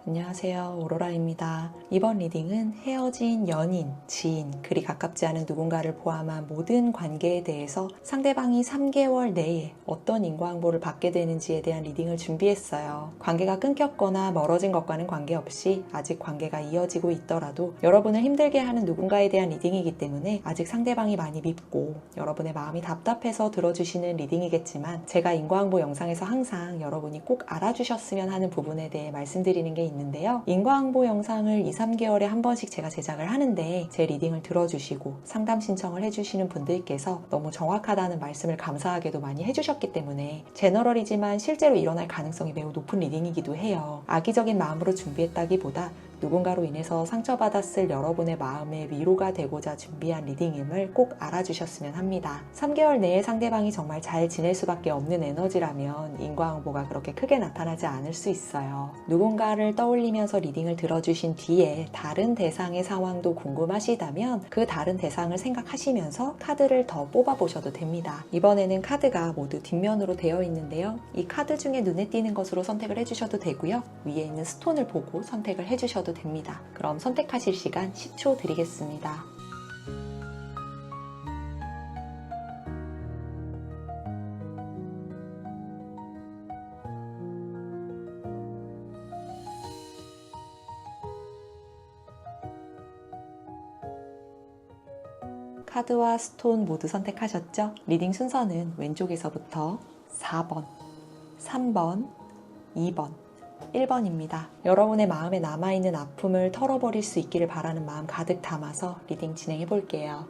안녕하세요, 오로라입니다. 이번 리딩은 헤어진 연인, 지인, 그리 가깝지 않은 누군가를 포함한 모든 관계에 대해서 상대방이 3개월 내에 어떤 인과응보를 받게 되는지에 대한 리딩을 준비했어요. 관계가 끊겼거나 멀어진 것과는 관계없이 아직 관계가 이어지고 있더라도 여러분을 힘들게 하는 누군가에 대한 리딩이기 때문에 아직 상대방이 많이 밉고 여러분의 마음이 답답해서 들어주시는 리딩이겠지만, 제가 인과응보 영상에서 항상 여러분이 꼭 알아주셨으면 하는 부분에 대해 말씀드리는 게 있는데요. 인과응보 영상을 2, 3개월에 한 번씩 제가 제작을 하는데, 제 리딩을 들어주시고 상담 신청을 해주시는 분들께서 너무 정확하다는 말씀을 감사하게도 많이 해주셨기 때문에 제너럴이지만 실제로 일어날 가능성이 매우 높은 리딩이기도 해요. 악의적인 마음으로 준비했다기보다 누군가로 인해서 상처받았을 여러분의 마음에 위로가 되고자 준비한 리딩임을 꼭 알아주셨으면 합니다. 3개월 내에 상대방이 정말 잘 지낼 수밖에 없는 에너지라면 인과응보가 그렇게 크게 나타나지 않을 수 있어요. 누군가를 떠올리면서 리딩을 들어주신 뒤에 다른 대상의 상황도 궁금하시다면 그 다른 대상을 생각하시면서 카드를 더 뽑아보셔도 됩니다. 이번에는 카드가 모두 뒷면으로 되어 있는데요. 이 카드 중에 눈에 띄는 것으로 선택을 해주셔도 되고요. 위에 있는 스톤을 보고 선택을 해주셔도 됩니다. 그럼 선택하실 시간 10초 드리겠습니다. 카드와 스톤 모두 선택하셨죠? 리딩 순서는 왼쪽에서부터 4번, 3번, 2번, 1번입니다. 여러분의 마음에 남아있는 아픔을 털어버릴 수 있기를 바라는 마음 가득 담아서 리딩 진행해 볼게요.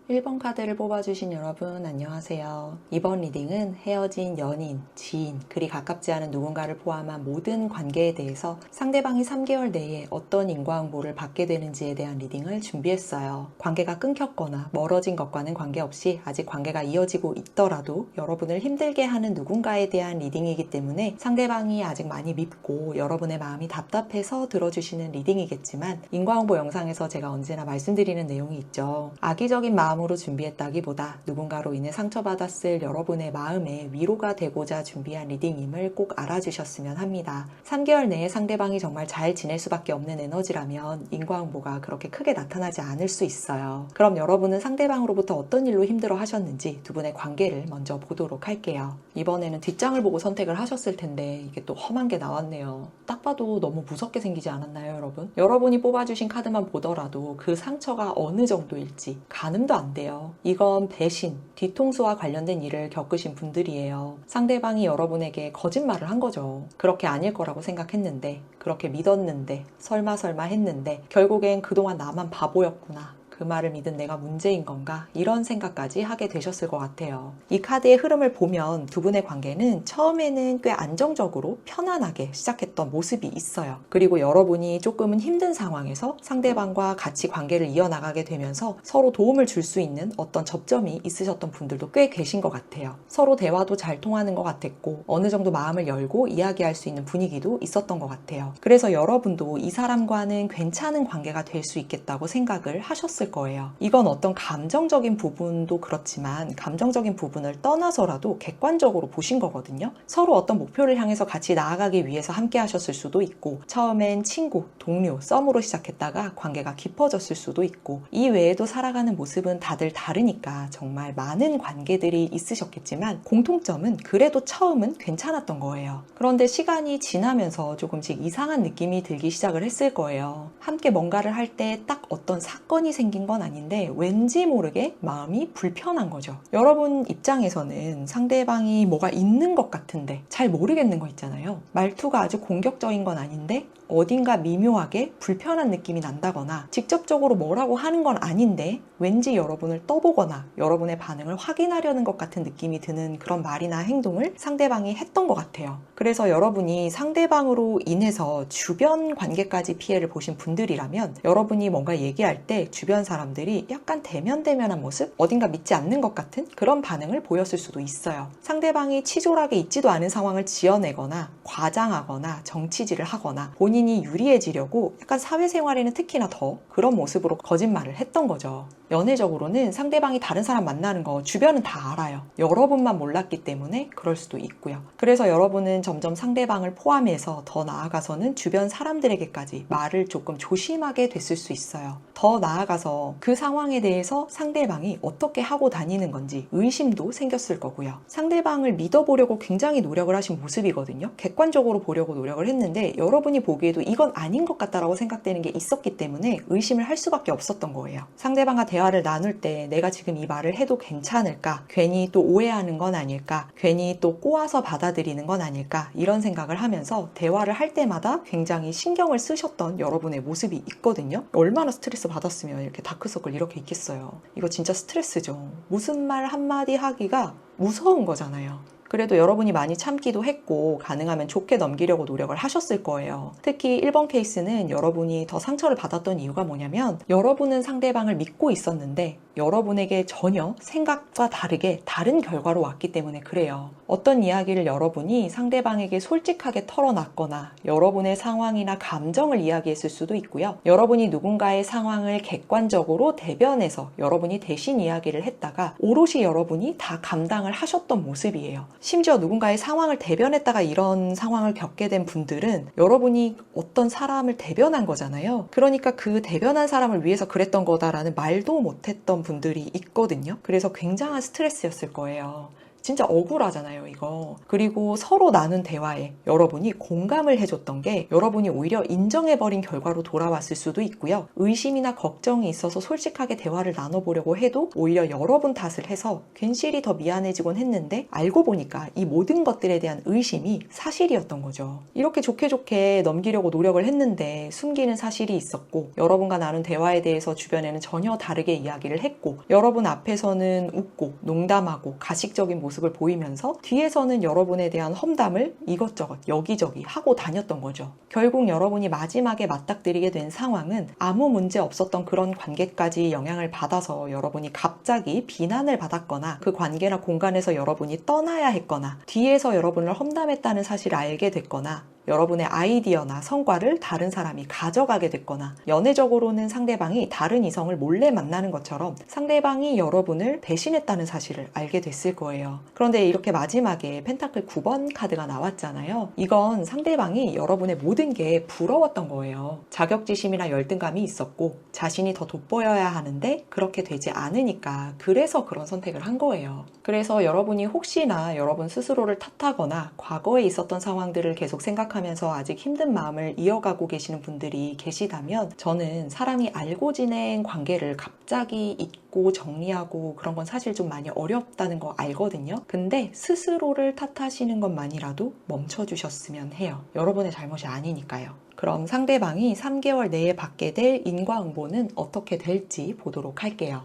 1번 카드를 뽑아주신 여러분 안녕하세요. 이번 리딩은 헤어진 연인, 지인, 그리 가깝지 않은 누군가를 포함한 모든 관계에 대해서 상대방이 3개월 내에 어떤 인과응보를 받게 되는지에 대한 리딩을 준비했어요. 관계가 끊겼거나 멀어진 것과는 관계없이 아직 관계가 이어지고 있더라도 여러분을 힘들게 하는 누군가에 대한 리딩이기 때문에 상대방이 아직 많이 밉고 여러분의 마음이 답답해서 들어주시는 리딩이겠지만, 인과응보 영상에서 제가 언제나 말씀드리는 내용이 있죠. 악의적인 마음으로 준비했다기보다 누군가로 인해 상처받았을 여러분의 마음에 위로가 되고자 준비한 리딩임을 꼭 알아주셨으면 합니다. 3개월 내에 상대방이 정말 잘 지낼 수밖에 없는 에너지라면 인과응보가 그렇게 크게 나타나지 않을 수 있어요. 그럼 여러분은 상대방으로부터 어떤 일로 힘들어 하셨는지 두 분의 관계를 먼저 보도록 할게요. 이번에는 뒷장을 보고 선택을 하셨을 텐데 이게 또 험한 게 나왔네요. 딱 봐도 너무 무섭게 생기지 않았나요, 여러분? 여러분이 뽑아주신 카드만 보더라도 그 상처가 어느 정도일지 가늠도 안 돼요. 이건 배신, 뒤통수와 관련된 일을 겪으신 분들이에요. 상대방이 여러분에게 거짓말을 한 거죠. 그렇게 아닐 거라고 생각했는데, 그렇게 믿었는데, 설마 했는데 결국엔 그동안 나만 바보였구나, 그 말을 믿은 내가 문제인 건가, 이런 생각까지 하게 되셨을 것 같아요. 이 카드의 흐름을 보면 두 분의 관계는 처음에는 꽤 안정적으로 편안하게 시작했던 모습이 있어요. 그리고 여러분이 조금은 힘든 상황에서 상대방과 같이 관계를 이어나가게 되면서 서로 도움을 줄 수 있는 어떤 접점이 있으셨던 분들도 꽤 계신 것 같아요. 서로 대화도 잘 통하는 것 같았고 어느 정도 마음을 열고 이야기할 수 있는 분위기도 있었던 것 같아요. 그래서 여러분도 이 사람과는 괜찮은 관계가 될 수 있겠다고 생각을 하셨을 거예요. 이건 어떤 감정적인 부분도 그렇지만 감정적인 부분을 떠나서라도 객관적으로 보신 거거든요. 서로 어떤 목표를 향해서 같이 나아가기 위해서 함께 하셨을 수도 있고, 처음엔 친구, 동료, 썸으로 시작했다가 관계가 깊어졌을 수도 있고, 이 외에도 살아가는 모습은 다들 다르니까 정말 많은 관계들이 있으셨겠지만 공통점은 그래도 처음은 괜찮았던 거예요. 그런데 시간이 지나면서 조금씩 이상한 느낌이 들기 시작을 했을 거예요. 함께 뭔가를 할 때 딱 어떤 사건이 생긴 건 아닌데 왠지 모르게 마음이 불편한 거죠. 여러분 입장에서는 상대방이 뭐가 있는 것 같은데 잘 모르겠는 거 있잖아요. 말투가 아주 공격적인 건 아닌데 어딘가 미묘하게 불편한 느낌이 난다거나, 직접적으로 뭐라고 하는 건 아닌데 왠지 여러분을 떠보거나 여러분의 반응을 확인하려는 것 같은 느낌이 드는 그런 말이나 행동을 상대방이 했던 것 같아요. 그래서 여러분이 상대방으로 인해서 주변 관계까지 피해를 보신 분들이라면 여러분이 뭔가 얘기할 때 주변 사람들이 약간 대면대면한 모습? 어딘가 믿지 않는 것 같은 그런 반응을 보였을 수도 있어요. 상대방이 치졸하게 있지도 않은 상황을 지어내거나 과장하거나 정치질을 하거나 본인이 유리해지려고 약간 사회생활에는 특히나 더 그런 모습으로 거짓말을 했던 거죠. 연애적으로는 상대방이 다른 사람 만나는 거 주변은 다 알아요. 여러분만 몰랐기 때문에 그럴 수도 있고요. 그래서 여러분은 점점 상대방을 포함해서 더 나아가서는 주변 사람들에게까지 말을 조금 조심하게 됐을 수 있어요. 더 나아가서 그 상황에 대해서 상대방이 어떻게 하고 다니는 건지 의심도 생겼을 거고요. 상대방을 믿어보려고 굉장히 노력을 하신 모습이거든요. 객관적으로 보려고 노력을 했는데 여러분이 보기에도 이건 아닌 것 같다라고 생각되는 게 있었기 때문에 의심을 할 수밖에 없었던 거예요. 상대방과 대화를 나눌 때 내가 지금 이 말을 해도 괜찮을까? 괜히 또 오해하는 건 아닐까? 괜히 또 꼬아서 받아들이는 건 아닐까? 이런 생각을 하면서 대화를 할 때마다 굉장히 신경을 쓰셨던 여러분의 모습이 있거든요. 얼마나 스트레스 받았으면 이렇게 다크서클 이렇게 있겠어요. 이거 진짜 스트레스죠. 무슨 말 한마디 하기가 무서운 거잖아요. 그래도 여러분이 많이 참기도 했고 가능하면 좋게 넘기려고 노력을 하셨을 거예요. 특히 1번 케이스는 여러분이 더 상처를 받았던 이유가 뭐냐면 여러분은 상대방을 믿고 있었는데 여러분에게 전혀 생각과 다르게 다른 결과로 왔기 때문에 그래요. 어떤 이야기를 여러분이 상대방에게 솔직하게 털어놨거나 여러분의 상황이나 감정을 이야기했을 수도 있고요. 여러분이 누군가의 상황을 객관적으로 대변해서 여러분이 대신 이야기를 했다가 오롯이 여러분이 다 감당을 하셨던 모습이에요. 심지어 누군가의 상황을 대변했다가 이런 상황을 겪게 된 분들은 여러분이 어떤 사람을 대변한 거잖아요. 그러니까 그 대변한 사람을 위해서 그랬던 거다라는 말도 못했던 분들이 있거든요. 그래서 굉장한 스트레스였을 거예요. 진짜 억울하잖아요, 이거. 그리고 서로 나눈 대화에 여러분이 공감을 해줬던 게 여러분이 오히려 인정해버린 결과로 돌아왔을 수도 있고요. 의심이나 걱정이 있어서 솔직하게 대화를 나눠보려고 해도 오히려 여러분 탓을 해서 괜시리 더 미안해지곤 했는데 알고 보니까 이 모든 것들에 대한 의심이 사실이었던 거죠. 이렇게 좋게 좋게 넘기려고 노력을 했는데 숨기는 사실이 있었고 여러분과 나눈 대화에 대해서 주변에는 전혀 다르게 이야기를 했고 여러분 앞에서는 웃고 농담하고 가식적인 모습을 보이면서 뒤에서는 여러분에 대한 험담을 이것저것 여기저기 하고 다녔던 거죠. 결국 여러분이 마지막에 맞닥뜨리게 된 상황은 아무 문제 없었던 그런 관계까지 영향을 받아서 여러분이 갑자기 비난을 받았거나 그 관계나 공간에서 여러분이 떠나야 했거나 뒤에서 여러분을 험담했다는 사실을 알게 됐거나 여러분의 아이디어나 성과를 다른 사람이 가져가게 됐거나 연애적으로는 상대방이 다른 이성을 몰래 만나는 것처럼 상대방이 여러분을 배신했다는 사실을 알게 됐을 거예요. 그런데 이렇게 마지막에 펜타클 9번 카드가 나왔잖아요. 이건 상대방이 여러분의 모든 게 부러웠던 거예요. 자격지심이나 열등감이 있었고 자신이 더 돋보여야 하는데 그렇게 되지 않으니까 그래서 그런 선택을 한 거예요. 그래서 여러분이 혹시나 여러분 스스로를 탓하거나 과거에 있었던 상황들을 계속 생각하면서 아직 힘든 마음을 이어가고 계시는 분들이 계시다면 저는 사람이 알고 지낸 관계를 갑자기 잊고 정리하고 그런 건 사실 좀 많이 어렵다는 거 알거든요. 근데 스스로를 탓하시는 것만이라도 멈춰주셨으면 해요. 여러분의 잘못이 아니니까요. 그럼 상대방이 3개월 내에 받게 될 인과응보는 어떻게 될지 보도록 할게요.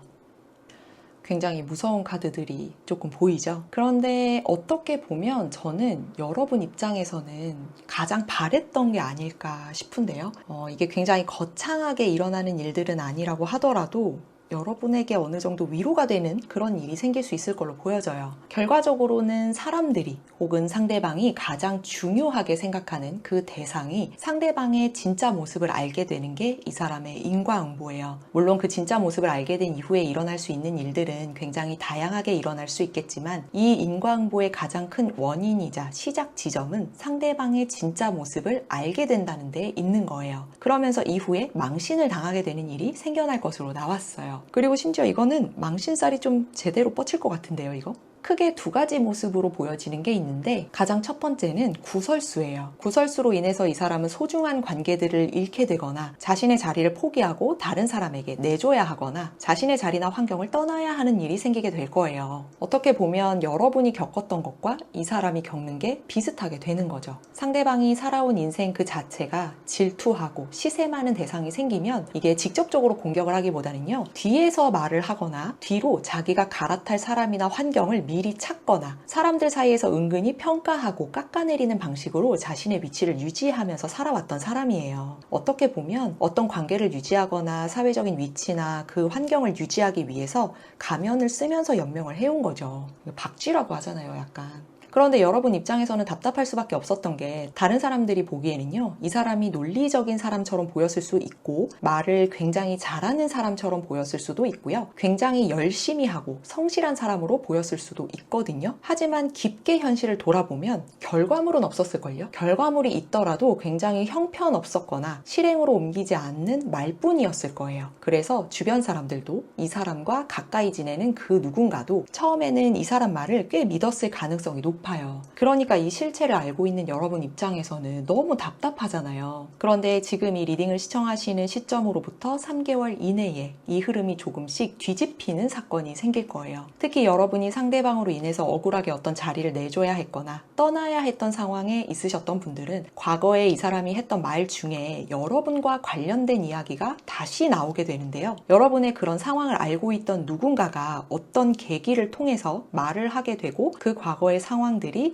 굉장히 무서운 카드들이 조금 보이죠? 그런데 어떻게 보면 저는 여러분 입장에서는 가장 바랬던 게 아닐까 싶은데요. 이게 굉장히 거창하게 일어나는 일들은 아니라고 하더라도 여러분에게 어느 정도 위로가 되는 그런 일이 생길 수 있을 걸로 보여져요. 결과적으로는 사람들이 혹은 상대방이 가장 중요하게 생각하는 그 대상이 상대방의 진짜 모습을 알게 되는 게 이 사람의 인과응보예요. 물론 그 진짜 모습을 알게 된 이후에 일어날 수 있는 일들은 굉장히 다양하게 일어날 수 있겠지만 이 인과응보의 가장 큰 원인이자 시작 지점은 상대방의 진짜 모습을 알게 된다는 데 있는 거예요. 그러면서 이후에 망신을 당하게 되는 일이 생겨날 것으로 나왔어요. 그리고 심지어 이거는 망신살이 좀 제대로 뻗칠 것 같은데요, 이거? 크게 두 가지 모습으로 보여지는 게 있는데 가장 첫 번째는 구설수예요. 구설수로 인해서 이 사람은 소중한 관계들을 잃게 되거나 자신의 자리를 포기하고 다른 사람에게 내줘야 하거나 자신의 자리나 환경을 떠나야 하는 일이 생기게 될 거예요. 어떻게 보면 여러분이 겪었던 것과 이 사람이 겪는 게 비슷하게 되는 거죠. 상대방이 살아온 인생 그 자체가 질투하고 시세 많은 대상이 생기면 이게 직접적으로 공격을 하기보다는요, 뒤에서 말을 하거나 뒤로 자기가 갈아탈 사람이나 환경을 미리 찾거나 사람들 사이에서 은근히 평가하고 깎아내리는 방식으로 자신의 위치를 유지하면서 살아왔던 사람이에요. 어떻게 보면 어떤 관계를 유지하거나 사회적인 위치나 그 환경을 유지하기 위해서 가면을 쓰면서 연명을 해온 거죠. 박쥐라고 하잖아요, 약간. 그런데 여러분 입장에서는 답답할 수밖에 없었던 게 다른 사람들이 보기에는요, 이 사람이 논리적인 사람처럼 보였을 수 있고 말을 굉장히 잘하는 사람처럼 보였을 수도 있고요, 굉장히 열심히 하고 성실한 사람으로 보였을 수도 있거든요. 하지만 깊게 현실을 돌아보면 결과물은 없었을걸요. 결과물이 있더라도 굉장히 형편없었거나 실행으로 옮기지 않는 말뿐이었을 거예요. 그래서 주변 사람들도 이 사람과 가까이 지내는 그 누군가도 처음에는 이 사람 말을 꽤 믿었을 가능성이 높아요. 그러니까 이 실체를 알고 있는 여러분 입장에서는 너무 답답하잖아요. 그런데 지금 이 리딩을 시청하시는 시점으로부터 3개월 이내에 이 흐름이 조금씩 뒤집히는 사건이 생길 거예요. 특히 여러분이 상대방으로 인해서 억울하게 어떤 자리를 내줘야 했거나 떠나야 했던 상황에 있으셨던 분들은 과거에 이 사람이 했던 말 중에 여러분과 관련된 이야기가 다시 나오게 되는데요. 여러분의 그런 상황을 알고 있던 누군가가 어떤 계기를 통해서 말을 하게 되고 그 과거의 상황들이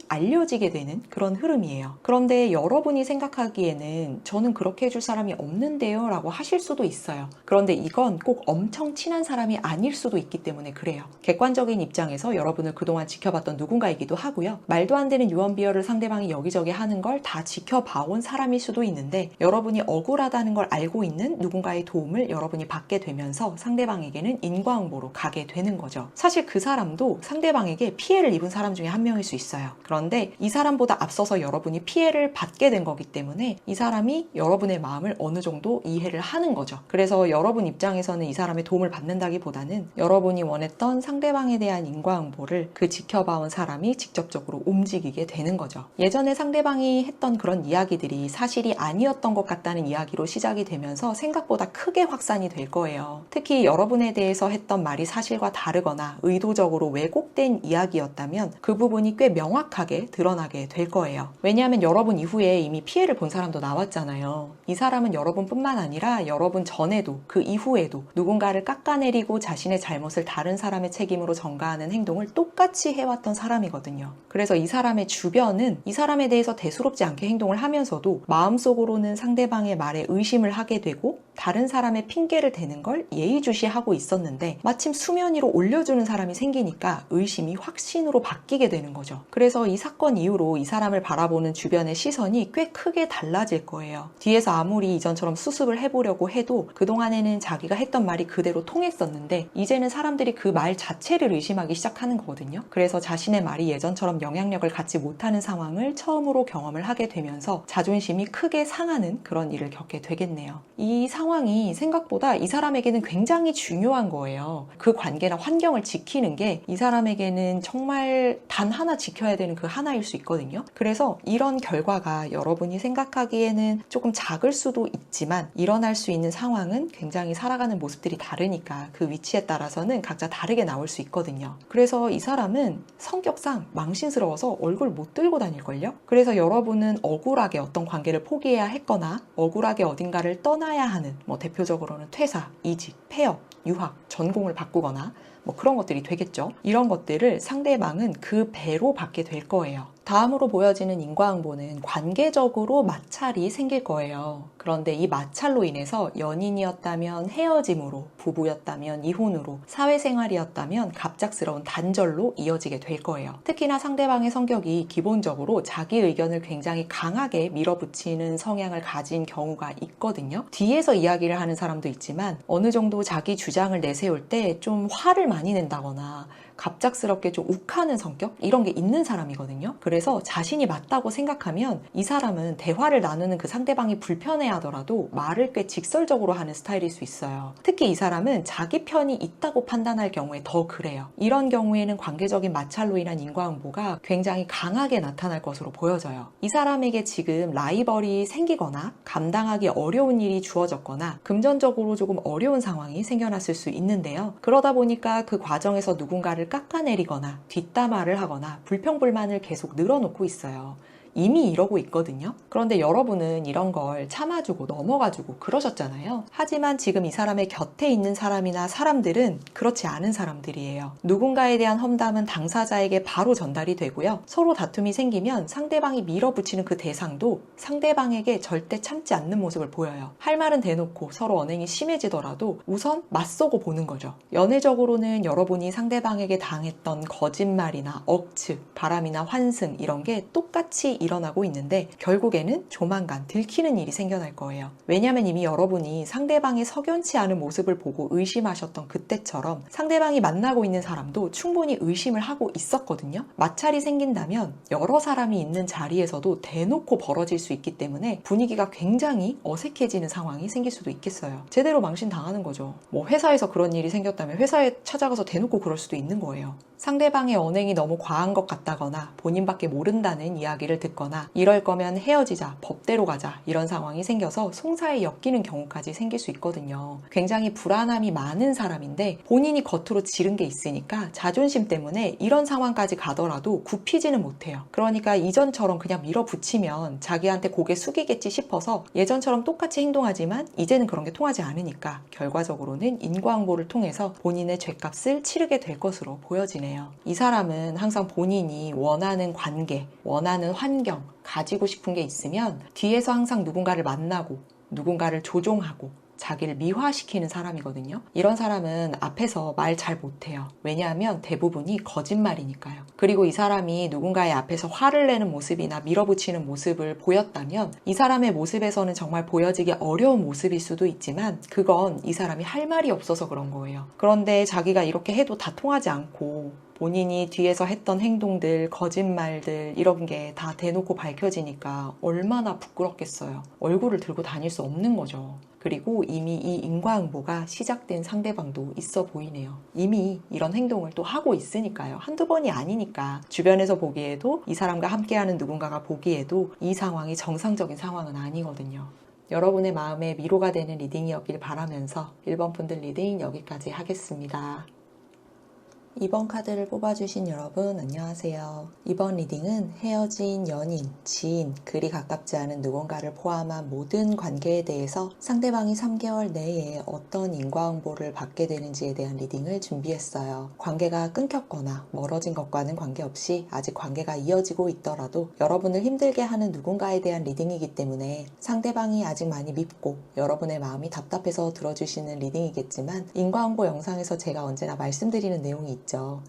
알려지게 되는 그런 흐름이에요. 그런데 여러분이 생각하기에는 저는 그렇게 해줄 사람이 없는데요 라고 하실 수도 있어요. 그런데 이건 꼭 엄청 친한 사람이 아닐 수도 있기 때문에 그래요. 객관적인 입장에서 여러분을 그동안 지켜봤던 누군가이기도 하고요, 말도 안 되는 유언비어를 상대방이 여기저기 하는 걸 다 지켜봐온 사람일 수도 있는데, 여러분이 억울하다는 걸 알고 있는 누군가의 도움을 여러분이 받게 되면서 상대방에게는 인과응보로 가게 되는 거죠. 사실 그 사람도 상대방에게 피해를 입은 사람 중에 한 명일 수 있어요. 그런데 이 사람보다 앞서서 여러분이 피해를 받게 된 거기 때문에 이 사람이 여러분의 마음을 어느 정도 이해를 하는 거죠. 그래서 여러분 입장에서는 이 사람의 도움을 받는다기보다는 여러분이 원했던 상대방에 대한 인과응보를 그 지켜봐온 사람이 직접적으로 움직이게 되는 거죠. 예전에 상대방이 했던 그런 이야기들이 사실이 아니었던 것 같다는 이야기로 시작이 되면서 생각보다 크게 확산이 될 거예요. 특히 여러분에 대해서 했던 말이 사실과 다르거나 의도적으로 왜곡된 이야기였다면 그 부분이 꽤 명확하게 드러나게 될 거예요. 왜냐하면 여러분 이후에 이미 피해를 본 사람도 나왔잖아요. 이 사람은 여러분뿐만 아니라 여러분 전에도 그 이후에도 누군가를 깎아내리고 자신의 잘못을 다른 사람의 책임으로 전가하는 행동을 똑같이 해왔던 사람이거든요. 그래서 이 사람의 주변은 이 사람에 대해서 대수롭지 않게 행동을 하면서도 마음속으로는 상대방의 말에 의심을 하게 되고 다른 사람의 핑계를 대는 걸 예의주시하고 있었는데, 마침 수면 위로 올려주는 사람이 생기니까 의심이 확신으로 바뀌게 되는 거죠. 그래서 이 사건 이후로 이 사람을 바라보는 주변의 시선이 꽤 크게 달라질 거예요. 뒤에서 아무리 이전처럼 수습을 해보려고 해도 그동안에는 자기가 했던 말이 그대로 통했었는데 이제는 사람들이 그 말 자체를 의심하기 시작하는 거거든요. 그래서 자신의 말이 예전처럼 영향력을 갖지 못하는 상황을 처음으로 경험을 하게 되면서 자존심이 크게 상하는 그런 일을 겪게 되겠네요. 이 상황이 생각보다 이 사람에게는 굉장히 중요한 거예요. 그 관계나 환경을 지키는 게 이 사람에게는 정말 단 하나 지켜야 되는 그 하나일 수 있거든요. 그래서 이런 결과가 여러분이 생각하기에는 조금 작을 수도 있지만 일어날 수 있는 상황은 굉장히 살아가는 모습들이 다르니까 그 위치에 따라서는 각자 다르게 나올 수 있거든요. 그래서 이 사람은 성격상 망신스러워서 얼굴 못 들고 다닐걸요? 그래서 여러분은 억울하게 어떤 관계를 포기해야 했거나 억울하게 어딘가를 떠나야 하는, 대표적으로는 퇴사, 이직, 폐업, 유학, 전공을 바꾸거나 그런 것들이 되겠죠. 이런 것들을 상대방은 그 배로 받게 될 거예요. 다음으로 보여지는 인과응보는 관계적으로 마찰이 생길 거예요. 그런데 이 마찰로 인해서 연인이었다면 헤어짐으로, 부부였다면 이혼으로, 사회생활이었다면 갑작스러운 단절로 이어지게 될 거예요. 특히나 상대방의 성격이 기본적으로 자기 의견을 굉장히 강하게 밀어붙이는 성향을 가진 경우가 있거든요. 뒤에서 이야기를 하는 사람도 있지만 어느 정도 자기 주장을 내세울 때 좀 화를 많이 낸다거나 갑작스럽게 좀 욱하는 성격? 이런 게 있는 사람이거든요. 그래서 자신이 맞다고 생각하면 이 사람은 대화를 나누는 그 상대방이 불편해하더라도 말을 꽤 직설적으로 하는 스타일일 수 있어요. 특히 이 사람은 자기 편이 있다고 판단할 경우에 더 그래요. 이런 경우에는 관계적인 마찰로 인한 인과응보가 굉장히 강하게 나타날 것으로 보여져요. 이 사람에게 지금 라이벌이 생기거나 감당하기 어려운 일이 주어졌거나 금전적으로 조금 어려운 상황이 생겨났을 수 있는데요. 그러다 보니까 그 과정에서 누군가를 깎아내리거나 뒷담화를 하거나 불평불만을 계속 늘어놓고 있어요. 이미 이러고 있거든요. 그런데 여러분은 이런 걸 참아주고 넘어가주고 그러셨잖아요. 하지만 지금 이 사람의 곁에 있는 사람이나 사람들은 그렇지 않은 사람들이에요. 누군가에 대한 험담은 당사자에게 바로 전달이 되고요. 서로 다툼이 생기면 상대방이 밀어붙이는 그 대상도 상대방에게 절대 참지 않는 모습을 보여요. 할 말은 대놓고 서로 언행이 심해지더라도 우선 맞서고 보는 거죠. 연애적으로는 여러분이 상대방에게 당했던 거짓말이나 억측, 바람이나 환승 이런 게 똑같이 일어나고 있는데 결국에는 조만간 들키는 일이 생겨날 거예요. 왜냐하면 이미 여러분이 상대방의 석연치 않은 모습을 보고 의심하셨던 그때처럼 상대방이 만나고 있는 사람도 충분히 의심을 하고 있었거든요. 마찰이 생긴다면 여러 사람이 있는 자리에서도 대놓고 벌어질 수 있기 때문에 분위기가 굉장히 어색해지는 상황이 생길 수도 있겠어요. 제대로 망신당하는 거죠. 뭐 회사에서 그런 일이 생겼다면 회사에 찾아가서 대놓고 그럴 수도 있는 거예요. 상대방의 언행이 너무 과한 것 같다거나 본인밖에 모른다는 이야기를 듣거나 이럴 거면 헤어지자, 법대로 가자 이런 상황이 생겨서 송사에 엮이는 경우까지 생길 수 있거든요. 굉장히 불안함이 많은 사람인데 본인이 겉으로 지른 게 있으니까 자존심 때문에 이런 상황까지 가더라도 굽히지는 못해요. 그러니까 이전처럼 그냥 밀어붙이면 자기한테 고개 숙이겠지 싶어서 예전처럼 똑같이 행동하지만 이제는 그런 게 통하지 않으니까 결과적으로는 인과응보를 통해서 본인의 죗값을 치르게 될 것으로 보여지네요. 이 사람은 항상 본인이 원하는 관계, 원하는 환경, 가지고 싶은 게 있으면 뒤에서 항상 누군가를 만나고 누군가를 조종하고 자기를 미화시키는 사람이거든요. 이런 사람은 앞에서 말 잘 못해요. 왜냐하면 대부분이 거짓말이니까요. 그리고 이 사람이 누군가의 앞에서 화를 내는 모습이나 밀어붙이는 모습을 보였다면 이 사람의 모습에서는 정말 보여지기 어려운 모습일 수도 있지만 그건 이 사람이 할 말이 없어서 그런 거예요. 그런데 자기가 이렇게 해도 다 통하지 않고 본인이 뒤에서 했던 행동들, 거짓말들 이런 게 다 대놓고 밝혀지니까 얼마나 부끄럽겠어요. 얼굴을 들고 다닐 수 없는 거죠. 그리고 이미 이 인과응보가 시작된 상대방도 있어 보이네요. 이미 이런 행동을 또 하고 있으니까요. 한두 번이 아니니까 주변에서 보기에도 이 사람과 함께하는 누군가가 보기에도 이 상황이 정상적인 상황은 아니거든요. 여러분의 마음에 위로가 되는 리딩이었길 바라면서 1번 분들 리딩 여기까지 하겠습니다. 2번 카드를 뽑아주신 여러분 안녕하세요. 이번 리딩은 헤어진 연인, 지인, 그리 가깝지 않은 누군가를 포함한 모든 관계에 대해서 상대방이 3개월 내에 어떤 인과응보를 받게 되는지에 대한 리딩을 준비했어요. 관계가 끊겼거나 멀어진 것과는 관계없이 아직 관계가 이어지고 있더라도 여러분을 힘들게 하는 누군가에 대한 리딩이기 때문에 상대방이 아직 많이 밉고 여러분의 마음이 답답해서 들어주시는 리딩이겠지만 인과응보 영상에서 제가 언제나 말씀드리는 내용이 있죠.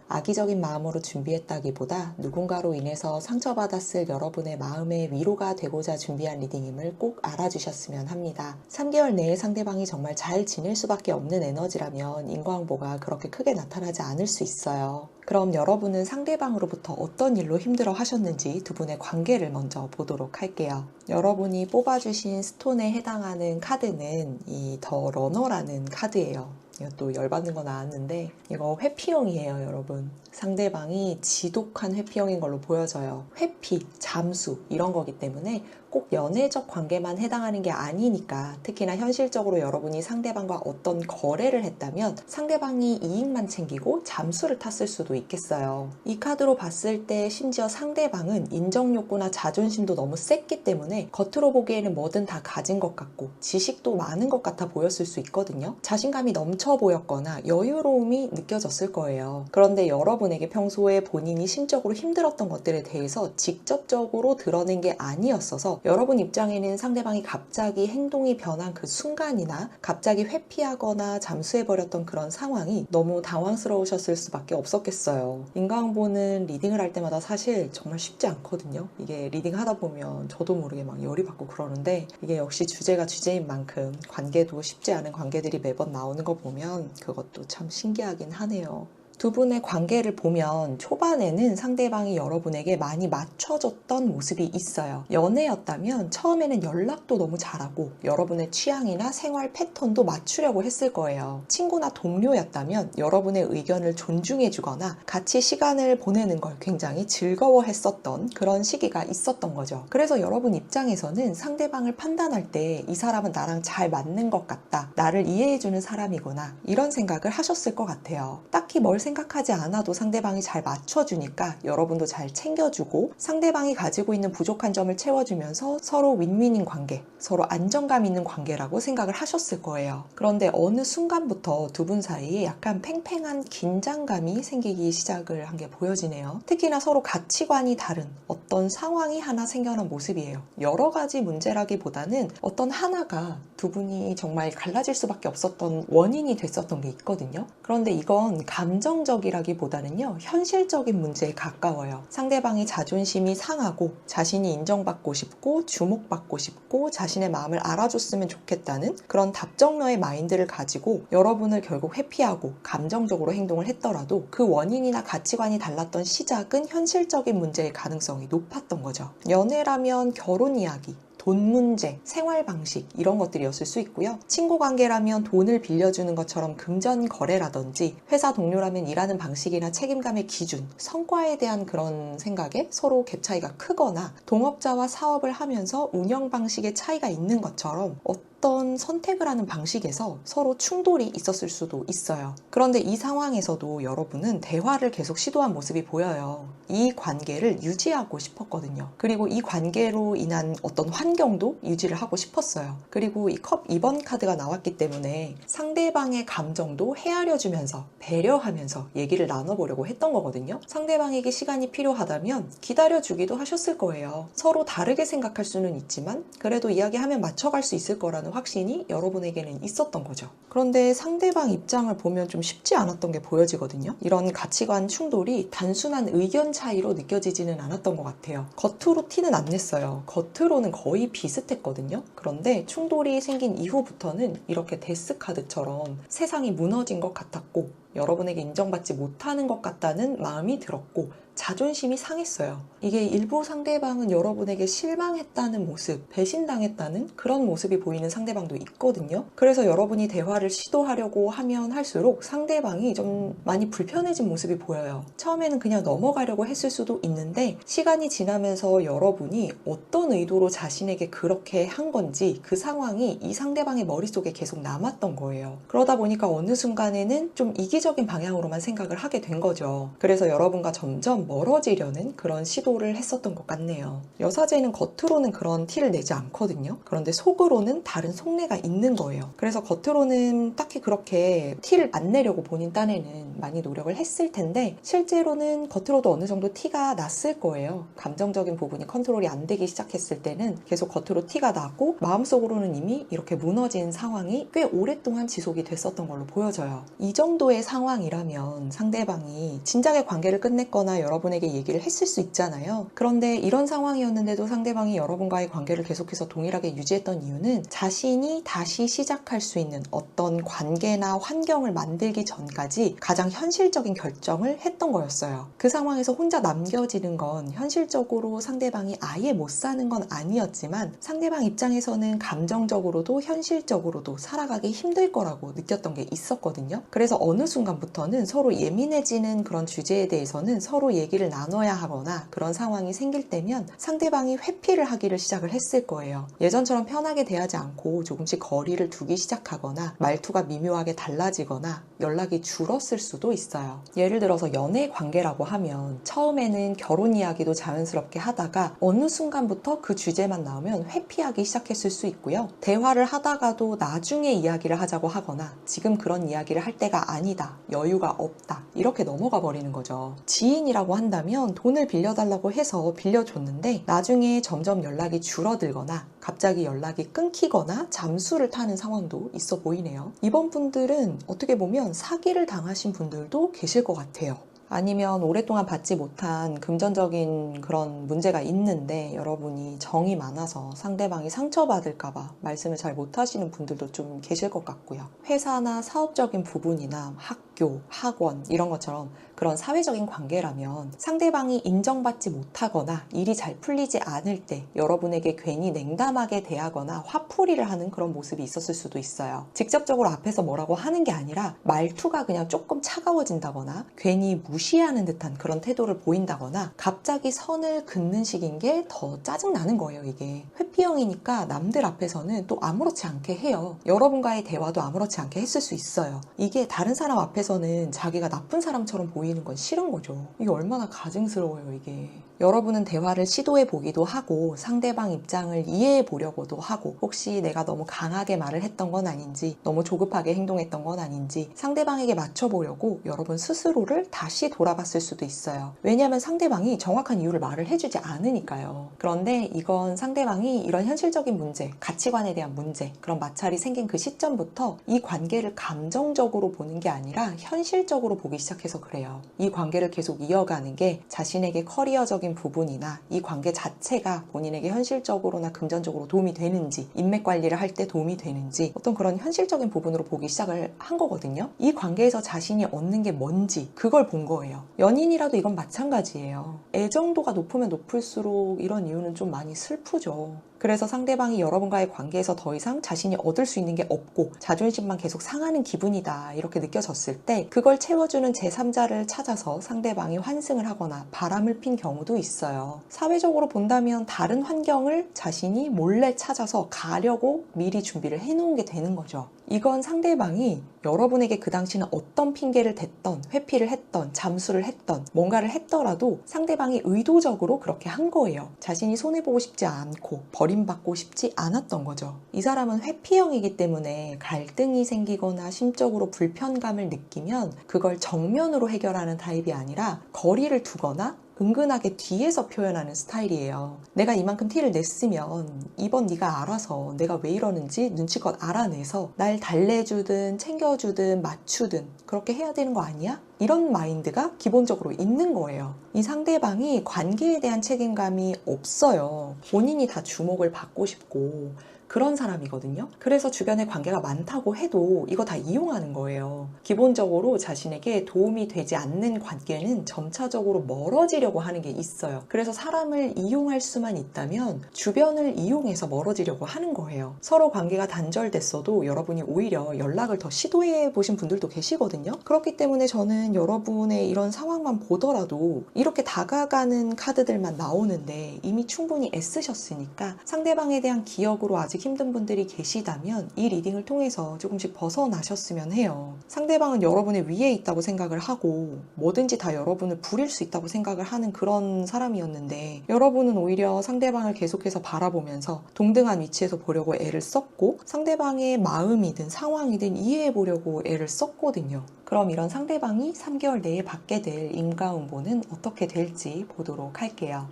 악의적인 마음으로 준비했다기보다 누군가로 인해서 상처받았을 여러분의 마음의 위로가 되고자 준비한 리딩임을 꼭 알아주셨으면 합니다. 3개월 내에 상대방이 정말 잘 지낼 수밖에 없는 에너지라면 인과응보가 그렇게 크게 나타나지 않을 수 있어요. 그럼 여러분은 상대방으로부터 어떤 일로 힘들어 하셨는지 두 분의 관계를 먼저 보도록 할게요. 여러분이 뽑아주신 스톤에 해당하는 카드는 이 더 러너라는 카드예요. 이것도 열받는 거 나왔는데 이거 회피형이에요, 여러분. 상대방이 지독한 회피형인 걸로 보여져요. 회피, 잠수 이런 거기 때문에 꼭 연애적 관계만 해당하는 게 아니니까 특히나 현실적으로 여러분이 상대방과 어떤 거래를 했다면 상대방이 이익만 챙기고 잠수를 탔을 수도 있겠어요. 이 카드로 봤을 때 심지어 상대방은 인정욕구나 자존심도 너무 셌기 때문에 겉으로 보기에는 뭐든 다 가진 것 같고 지식도 많은 것 같아 보였을 수 있거든요. 자신감이 넘쳐 보였거나 여유로움이 느껴졌을 거예요. 그런데 여러분에게 평소에 본인이 심적으로 힘들었던 것들에 대해서 직접적으로 드러낸 게 아니었어서 여러분 입장에는 상대방이 갑자기 행동이 변한 그 순간이나 갑자기 회피하거나 잠수해버렸던 그런 상황이 너무 당황스러우셨을 수밖에 없었겠어요. 인과응보는 리딩을 할 때마다 사실 정말 쉽지 않거든요. 이게 리딩 하다 보면 저도 모르게 막 열이 받고 그러는데 이게 역시 주제가 주제인 만큼 관계도 쉽지 않은 관계들이 매번 나오는 거 보면 그것도 참 신기하긴 하네요. 두 분의 관계를 보면 초반에는 상대방이 여러분에게 많이 맞춰줬던 모습이 있어요. 연애였다면 처음에는 연락도 너무 잘하고 여러분의 취향이나 생활 패턴도 맞추려고 했을 거예요. 친구나 동료였다면 여러분의 의견을 존중해주거나 같이 시간을 보내는 걸 굉장히 즐거워했었던 그런 시기가 있었던 거죠. 그래서 여러분 입장에서는 상대방을 판단할 때 이 사람은 나랑 잘 맞는 것 같다, 나를 이해해주는 사람이구나 이런 생각을 하셨을 것 같아요. 딱히 뭘 생각하지 않아도 상대방이 잘 맞춰주니까 여러분도 잘 챙겨주고 상대방이 가지고 있는 부족한 점을 채워주면서 서로 윈윈인 관계, 서로 안정감 있는 관계라고 생각을 하셨을 거예요. 그런데 어느 순간부터 두 분 사이에 약간 팽팽한 긴장감이 생기기 시작을 한 게 보여지네요. 특히나 서로 가치관이 다른 어떤 상황이 하나 생겨난 모습이에요. 여러 가지 문제라기보다는 어떤 하나가 두 분이 정말 갈라질 수밖에 없었던 원인이 됐었던 게 있거든요. 그런데 이건 감정적이라기보다는요, 현실적인 문제에 가까워요. 상대방이 자존심이 상하고 자신이 인정받고 싶고 주목받고 싶고 자신의 마음을 알아줬으면 좋겠다는 그런 답정너의 마인드를 가지고 여러분을 결국 회피하고 감정적으로 행동을 했더라도 그 원인이나 가치관이 달랐던 시작은 현실적인 문제의 가능성이 높았던 거죠. 연애라면 결혼 이야기, 돈 문제, 생활 방식 이런 것들이었을 수 있고요. 친구 관계라면 돈을 빌려주는 것처럼 금전 거래라든지 회사 동료라면 일하는 방식이나 책임감의 기준, 성과에 대한 그런 생각에 서로 갭 차이가 크거나 동업자와 사업을 하면서 운영 방식의 차이가 있는 것처럼 어떤 선택을 하는 방식에서 서로 충돌이 있었을 수도 있어요. 그런데 이 상황에서도 여러분은 대화를 계속 시도한 모습이 보여요. 이 관계를 유지하고 싶었거든요. 그리고 이 관계로 인한 어떤 환경도 유지를 하고 싶었어요. 그리고 이 컵 2번 카드가 나왔기 때문에 상대방의 감정도 헤아려주면서 배려하면서 얘기를 나눠보려고 했던 거거든요. 상대방에게 시간이 필요하다면 기다려주기도 하셨을 거예요. 서로 다르게 생각할 수는 있지만 그래도 이야기하면 맞춰갈 수 있을 거라는 확신이 여러분에게는 있었던 거죠. 그런데 상대방 입장을 보면 좀 쉽지 않았던 게 보여지거든요. 이런 가치관 충돌이 단순한 의견 차이로 느껴지지는 않았던 것 같아요. 겉으로 티는 안 냈어요. 겉으로는 거의 비슷했거든요. 그런데 충돌이 생긴 이후부터는 이렇게 데스카드처럼 세상이 무너진 것 같았고 여러분에게 인정받지 못하는 것 같다는 마음이 들었고 자존심이 상했어요. 이게 일부 상대방은 여러분에게 실망했다는 모습, 배신당했다는 그런 모습이 보이는 상대방도 있거든요. 그래서 여러분이 대화를 시도하려고 하면 할수록 상대방이 좀 많이 불편해진 모습이 보여요. 처음에는 그냥 넘어가려고 했을 수도 있는데 시간이 지나면서 여러분이 어떤 의도로 자신에게 그렇게 한 건지 그 상황이 이 상대방의 머릿속에 계속 남았던 거예요. 그러다 보니까 어느 순간에는 좀 이기적인 방향으로만 생각을 하게 된 거죠. 그래서 여러분과 점점 멀어지려는 그런 시도를 했었던 것 같네요. 여사제는 겉으로는 그런 티를 내지 않거든요. 그런데 속으로는 다른 속내가 있는 거예요. 그래서 겉으로는 딱히 그렇게 티를 안 내려고 본인 딴에는 많이 노력을 했을 텐데 실제로는 겉으로도 어느 정도 티가 났을 거예요. 감정적인 부분이 컨트롤이 안 되기 시작했을 때는 계속 겉으로 티가 나고 마음속으로는 이미 이렇게 무너진 상황이 꽤 오랫동안 지속이 됐었던 걸로 보여져요. 이 정도의 상황이라면 상대방이 진작에 관계를 끝냈거나 여러분에게 얘기를 했을 수 있잖아요. 그런데 이런 상황이었는데도 상대방이 여러분과의 관계를 계속해서 동일하게 유지했던 이유는 자신이 다시 시작할 수 있는 어떤 관계나 환경을 만들기 전까지 가장 현실적인 결정을 했던 거였어요. 그 상황에서 혼자 남겨지는 건 현실적으로 상대방이 아예 못 사는 건 아니었지만 상대방 입장에서는 감정적으로도 현실적으로도 살아가기 힘들 거라고 느꼈던 게 있었거든요. 그래서 어느 순간부터는 서로 예민해지는 그런 주제에 대해서는 서로 얘기를 나눠야 하거나 그런 상황이 생길 때면 상대방이 회피를 하기를 시작을 했을 거예요. 예전처럼 편하게 대하지 않고 조금씩 거리를 두기 시작하거나 말투가 미묘하게 달라지거나 연락이 줄었을 수도 있어요. 예를 들어서 연애 관계라고 하면 처음에는 결혼 이야기도 자연스럽게 하다가 어느 순간부터 그 주제만 나오면 회피하기 시작했을 수 있고요. 대화를 하다가도 나중에 이야기를 하자고 하거나 지금 그런 이야기를 할 때가 아니다, 여유가 없다 이렇게 넘어가 버리는 거죠. 지인이라고 한다면 돈을 빌려달라고 해서 빌려줬는데 나중에 점점 연락이 줄어들거나 갑자기 연락이 끊기거나 잠수를 타는 상황도 있어 보이네요. 이번 분들은 어떻게 보면 사기를 당하신 분들도 계실 것 같아요. 아니면 오랫동안 받지 못한 금전적인 그런 문제가 있는데 여러분이 정이 많아서 상대방이 상처받을까봐 말씀을 잘 못하시는 분들도 좀 계실 것 같고요. 회사나 사업적인 부분이나 학교, 학원 이런 것처럼 그런 사회적인 관계라면 상대방이 인정받지 못하거나 일이 잘 풀리지 않을 때 여러분에게 괜히 냉담하게 대하거나 화풀이를 하는 그런 모습이 있었을 수도 있어요. 직접적으로 앞에서 뭐라고 하는 게 아니라 말투가 그냥 조금 차가워진다거나 괜히 무시하는 듯한 그런 태도를 보인다거나 갑자기 선을 긋는 식인 게 더 짜증나는 거예요. 이게 회피형이니까 남들 앞에서는 또 아무렇지 않게 해요. 여러분과의 대화도 아무렇지 않게 했을 수 있어요. 이게 다른 사람 앞에서 입장에서는 자기가 나쁜 사람처럼 보이는 건 싫은 거죠. 이게 얼마나 가증스러워요, 이게. 여러분은 대화를 시도해 보기도 하고 상대방 입장을 이해해 보려고도 하고 혹시 내가 너무 강하게 말을 했던 건 아닌지 너무 조급하게 행동했던 건 아닌지 상대방에게 맞춰보려고 여러분 스스로를 다시 돌아봤을 수도 있어요. 왜냐하면 상대방이 정확한 이유를 말을 해주지 않으니까요. 그런데 이건 상대방이 이런 현실적인 문제, 가치관에 대한 문제, 그런 마찰이 생긴 그 시점부터 이 관계를 감정적으로 보는 게 아니라 현실적으로 보기 시작해서 그래요. 이 관계를 계속 이어가는 게 자신에게 커리어적인 부분이나 이 관계 자체가 본인에게 현실적으로나 금전적으로 도움이 되는지, 인맥 관리를 할 때 도움이 되는지 어떤 그런 현실적인 부분으로 보기 시작을 한 거거든요. 이 관계에서 자신이 얻는 게 뭔지 그걸 본 거예요. 연인이라도 이건 마찬가지예요. 애정도가 높으면 높을수록 이런 이유는 좀 많이 슬프죠. 그래서 상대방이 여러분과의 관계에서 더 이상 자신이 얻을 수 있는 게 없고 자존심만 계속 상하는 기분이다 이렇게 느껴졌을 때 그걸 채워주는 제3자를 찾아서 상대방이 환승을 하거나 바람을 핀 경우도 있어요. 사회적으로 본다면 다른 환경을 자신이 몰래 찾아서 가려고 미리 준비를 해놓은 게 되는 거죠. 이건 상대방이 여러분에게 그 당시는 어떤 핑계를 댔던, 회피를 했던, 잠수를 했던, 뭔가를 했더라도 상대방이 의도적으로 그렇게 한 거예요. 자신이 손해보고 싶지 않고 버림받고 싶지 않았던 거죠. 이 사람은 회피형이기 때문에 갈등이 생기거나 심적으로 불편감을 느끼면 그걸 정면으로 해결하는 타입이 아니라 거리를 두거나 은근하게 뒤에서 표현하는 스타일이에요. 내가 이만큼 티를 냈으면 이번 네가 알아서 내가 왜 이러는지 눈치껏 알아내서 날 달래주든 챙겨주든 맞추든 그렇게 해야 되는 거 아니야? 이런 마인드가 기본적으로 있는 거예요. 이 상대방이 관계에 대한 책임감이 없어요. 본인이 다 주목을 받고 싶고 그런 사람이거든요. 그래서 주변에 관계가 많다고 해도 이거 다 이용하는 거예요. 기본적으로 자신에게 도움이 되지 않는 관계는 점차적으로 멀어지려고 하는 게 있어요. 그래서 사람을 이용할 수만 있다면 주변을 이용해서 멀어지려고 하는 거예요. 서로 관계가 단절됐어도 여러분이 오히려 연락을 더 시도해 보신 분들도 계시거든요. 그렇기 때문에 저는 여러분의 이런 상황만 보더라도 이렇게 다가가는 카드들만 나오는데 이미 충분히 애쓰셨으니까 상대방에 대한 기억으로 아직 힘든 분들이 계시다면 이 리딩을 통해서 조금씩 벗어나셨으면 해요. 상대방은 여러분의 위에 있다고 생각을 하고 뭐든지 다 여러분을 부릴 수 있다고 생각을 하는 그런 사람이었는데 여러분은 오히려 상대방을 계속해서 바라보면서 동등한 위치에서 보려고 애를 썼고 상대방의 마음이든 상황이든 이해해 보려고 애를 썼거든요. 그럼 이런 상대방이 3개월 내에 받게 될 인과응보는 어떻게 될지 보도록 할게요.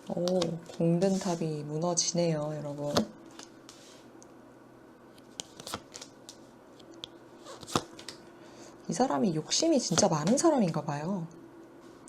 오, 공든탑이 무너지네요, 여러분. 이 사람이 욕심이 진짜 많은 사람인가 봐요.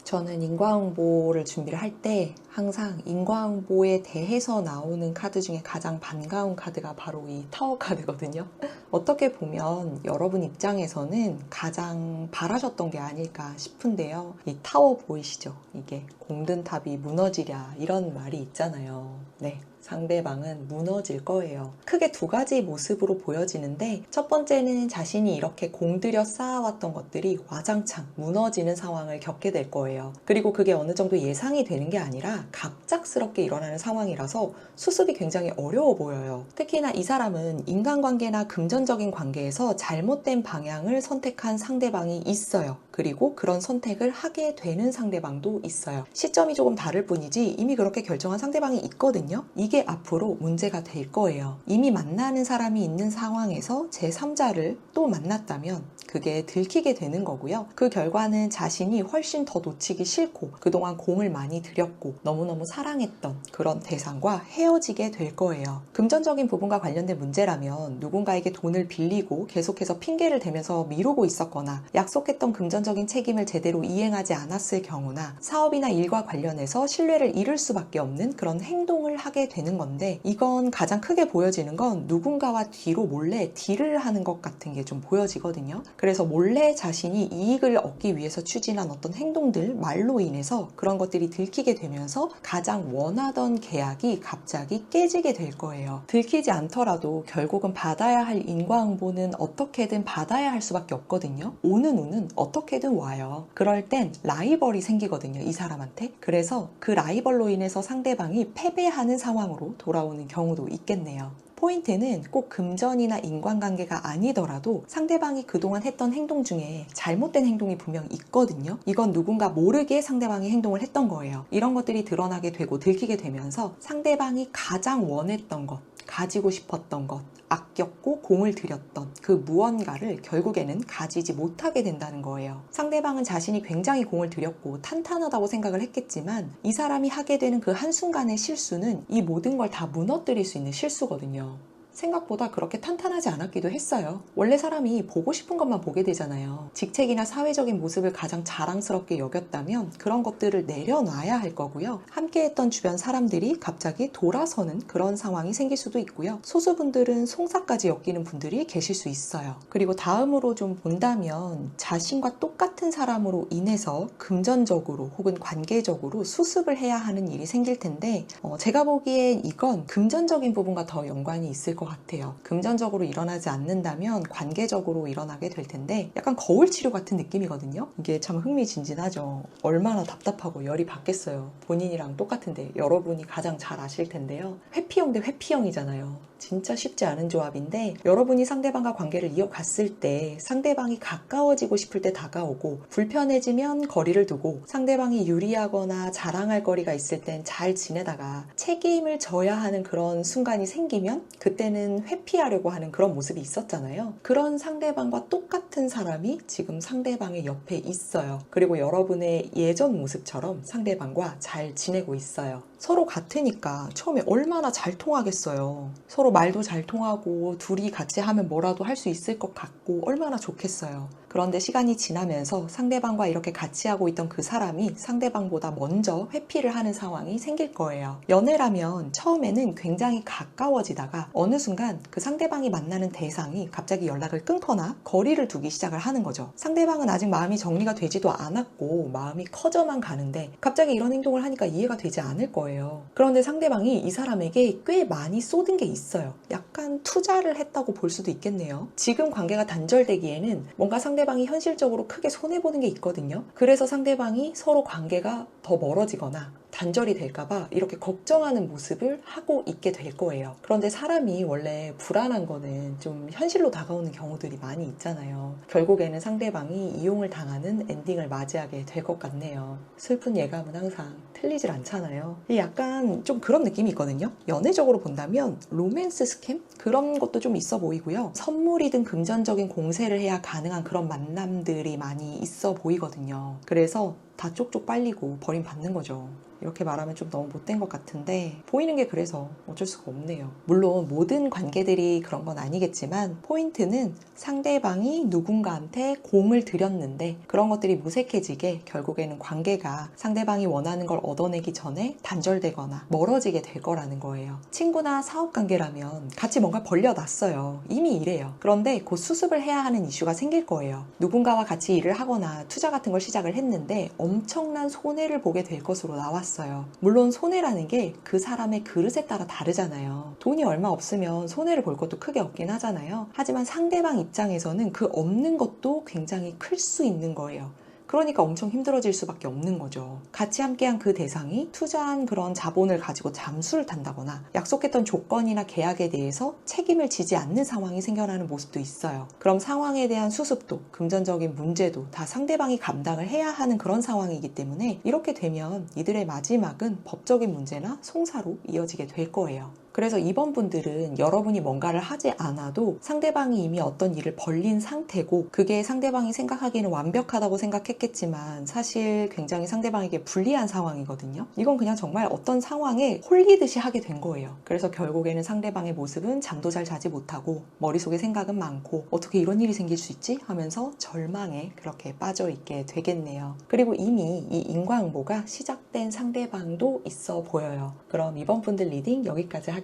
저는 인과응보를 준비를 할 때 항상 인과응보에 대해서 나오는 카드 중에 가장 반가운 카드가 바로 이 타워 카드거든요. 어떻게 보면 여러분 입장에서는 가장 바라셨던 게 아닐까 싶은데요. 이 타워 보이시죠? 이게 공든탑이 무너지랴 이런 말이 있잖아요. 네. 상대방은 무너질 거예요. 크게 두 가지 모습으로 보여지는데 첫 번째는 자신이 이렇게 공들여 쌓아왔던 것들이 와장창 무너지는 상황을 겪게 될 거예요. 그리고 그게 어느 정도 예상이 되는 게 아니라 갑작스럽게 일어나는 상황이라서 수습이 굉장히 어려워 보여요. 특히나 이 사람은 인간관계나 금전적인 관계에서 잘못된 방향을 선택한 상대방이 있어요. 그리고 그런 선택을 하게 되는 상대방도 있어요. 시점이 조금 다를 뿐이지 이미 그렇게 결정한 상대방이 있거든요. 이게 앞으로 문제가 될 거예요. 이미 만나는 사람이 있는 상황에서 제3자를 또 만났다면 그게 들키게 되는 거고요. 그 결과는 자신이 훨씬 더 놓치기 싫고 그동안 공을 많이 들였고 너무너무 사랑했던 그런 대상과 헤어지게 될 거예요. 금전적인 부분과 관련된 문제라면 누군가에게 돈을 빌리고 계속해서 핑계를 대면서 미루고 있었거나 약속했던 금전적인 책임을 제대로 이행하지 않았을 경우나 사업이나 일과 관련해서 신뢰를 잃을 수밖에 없는 그런 행동을 하게 되는 건데 이건 가장 크게 보여지는 건 누군가와 뒤로 몰래 딜을 하는 것 같은 게 좀 보여지거든요. 그래서 몰래 자신이 이익을 얻기 위해서 추진한 어떤 행동들, 말로 인해서 그런 것들이 들키게 되면서 가장 원하던 계약이 갑자기 깨지게 될 거예요. 들키지 않더라도 결국은 받아야 할 인과응보는 어떻게든 받아야 할 수밖에 없거든요. 오는 운은 어떻게든 와요. 그럴 땐 라이벌이 생기거든요, 이 사람한테. 그래서 그 라이벌로 인해서 상대방이 패배하는 상황으로 돌아오는 경우도 있겠네요. 포인트는 꼭 금전이나 인간관계가 아니더라도 상대방이 그동안 했던 행동 중에 잘못된 행동이 분명 있거든요. 이건 누군가 모르게 상대방이 행동을 했던 거예요. 이런 것들이 드러나게 되고 들키게 되면서 상대방이 가장 원했던 것, 가지고 싶었던 것, 아꼈고 공을 들였던 그 무언가를 결국에는 가지지 못하게 된다는 거예요. 상대방은 자신이 굉장히 공을 들였고 탄탄하다고 생각을 했겠지만 이 사람이 하게 되는 그 한순간의 실수는 이 모든 걸 다 무너뜨릴 수 있는 실수거든요. 생각보다 그렇게 탄탄하지 않았기도 했어요. 원래 사람이 보고 싶은 것만 보게 되잖아요. 직책이나 사회적인 모습을 가장 자랑스럽게 여겼다면 그런 것들을 내려놔야 할 거고요. 함께했던 주변 사람들이 갑자기 돌아서는 그런 상황이 생길 수도 있고요. 소수분들은 송사까지 엮이는 분들이 계실 수 있어요. 그리고 다음으로 좀 본다면 자신과 똑같은 사람으로 인해서 금전적으로 혹은 관계적으로 수습을 해야 하는 일이 생길 텐데 제가 보기엔 이건 금전적인 부분과 더 연관이 있을 것 같아요. 금전적으로 일어나지 않는다면 관계적으로 일어나게 될 텐데 약간 거울 치료 같은 느낌이거든요. 이게 참 흥미진진하죠. 얼마나 답답하고 열이 받겠어요. 본인이랑 똑같은데 여러분이 가장 잘 아실 텐데요. 회피형 대 회피형이잖아요. 진짜 쉽지 않은 조합인데 여러분이 상대방과 관계를 이어갔을 때 상대방이 가까워지고 싶을 때 다가오고 불편해지면 거리를 두고 상대방이 유리하거나 자랑할 거리가 있을 땐 잘 지내다가 책임을 져야 하는 그런 순간이 생기면 그때는 회피하려고 하는 그런 모습이 있었잖아요. 그런 상대방과 똑같은 사람이 지금 상대방의 옆에 있어요. 그리고 여러분의 예전 모습처럼 상대방과 잘 지내고 있어요. 서로 같으니까 처음에 얼마나 잘 통하겠어요. 서로 말도 잘 통하고 둘이 같이 하면 뭐라도 할 수 있을 것 같고 얼마나 좋겠어요. 그런데 시간이 지나면서 상대방과 이렇게 같이 하고 있던 그 사람이 상대방보다 먼저 회피를 하는 상황이 생길 거예요. 연애라면 처음에는 굉장히 가까워지다가 어느 순간 그 상대방이 만나는 대상이 갑자기 연락을 끊거나 거리를 두기 시작을 하는 거죠. 상대방은 아직 마음이 정리가 되지도 않았고 마음이 커져만 가는데 갑자기 이런 행동을 하니까 이해가 되지 않을 거예요. 그런데 상대방이 이 사람에게 꽤 많이 쏟은 게 있어요. 약간 투자를 했다고 볼 수도 있겠네요. 지금 관계가 단절되기에는 뭔가 상대방이 현실적으로 크게 손해보는 게 있거든요. 그래서 상대방이 서로 관계가 더 멀어지거나 단절이 될까봐 이렇게 걱정하는 모습을 하고 있게 될 거예요. 그런데 사람이 원래 불안한 거는 좀 현실로 다가오는 경우들이 많이 있잖아요. 결국에는 상대방이 이용을 당하는 엔딩을 맞이하게 될 것 같네요. 슬픈 예감은 항상 틀리질 않잖아요. 약간 좀 그런 느낌이 있거든요. 연애적으로 본다면 로맨스 스캠? 그런 것도 좀 있어 보이고요. 선물이든 금전적인 공세를 해야 가능한 그런 만남들이 많이 있어 보이거든요. 그래서 다 쪽쪽 빨리고 버림받는 거죠. 이렇게 말하면 좀 너무 못된 것 같은데 보이는 게 그래서 어쩔 수가 없네요. 물론 모든 관계들이 그런 건 아니겠지만 포인트는 상대방이 누군가한테 공을 들였는데 그런 것들이 무색해지게 결국에는 관계가 상대방이 원하는 걸 얻어내기 전에 단절되거나 멀어지게 될 거라는 거예요. 친구나 사업관계라면 같이 뭔가 벌려놨어요. 이미 이래요. 그런데 곧 수습을 해야 하는 이슈가 생길 거예요. 누군가와 같이 일을 하거나 투자 같은 걸 시작을 했는데 엄청난 손해를 보게 될 것으로 나왔어요. 물론 손해라는 게 그 사람의 그릇에 따라 다르잖아요. 돈이 얼마 없으면 손해를 볼 것도 크게 없긴 하잖아요. 하지만 상대방 입장에서는 그 없는 것도 굉장히 클 수 있는 거예요. 그러니까 엄청 힘들어질 수밖에 없는 거죠. 같이 함께한 그 대상이 투자한 그런 자본을 가지고 잠수를 탄다거나 약속했던 조건이나 계약에 대해서 책임을 지지 않는 상황이 생겨나는 모습도 있어요. 그럼 상황에 대한 수습도 금전적인 문제도 다 상대방이 감당을 해야 하는 그런 상황이기 때문에 이렇게 되면 이들의 마지막은 법적인 문제나 송사로 이어지게 될 거예요. 그래서 이번 분들은 여러분이 뭔가를 하지 않아도 상대방이 이미 어떤 일을 벌린 상태고 그게 상대방이 생각하기에는 완벽하다고 생각했겠지만 사실 굉장히 상대방에게 불리한 상황이거든요. 이건 그냥 정말 어떤 상황에 홀리듯이 하게 된 거예요. 그래서 결국에는 상대방의 모습은 잠도 잘 자지 못하고 머릿속에 생각은 많고 어떻게 이런 일이 생길 수 있지? 하면서 절망에 그렇게 빠져 있게 되겠네요. 그리고 이미 이 인과응보가 시작된 상대방도 있어 보여요. 그럼 이번 분들 리딩 여기까지 하겠습니다.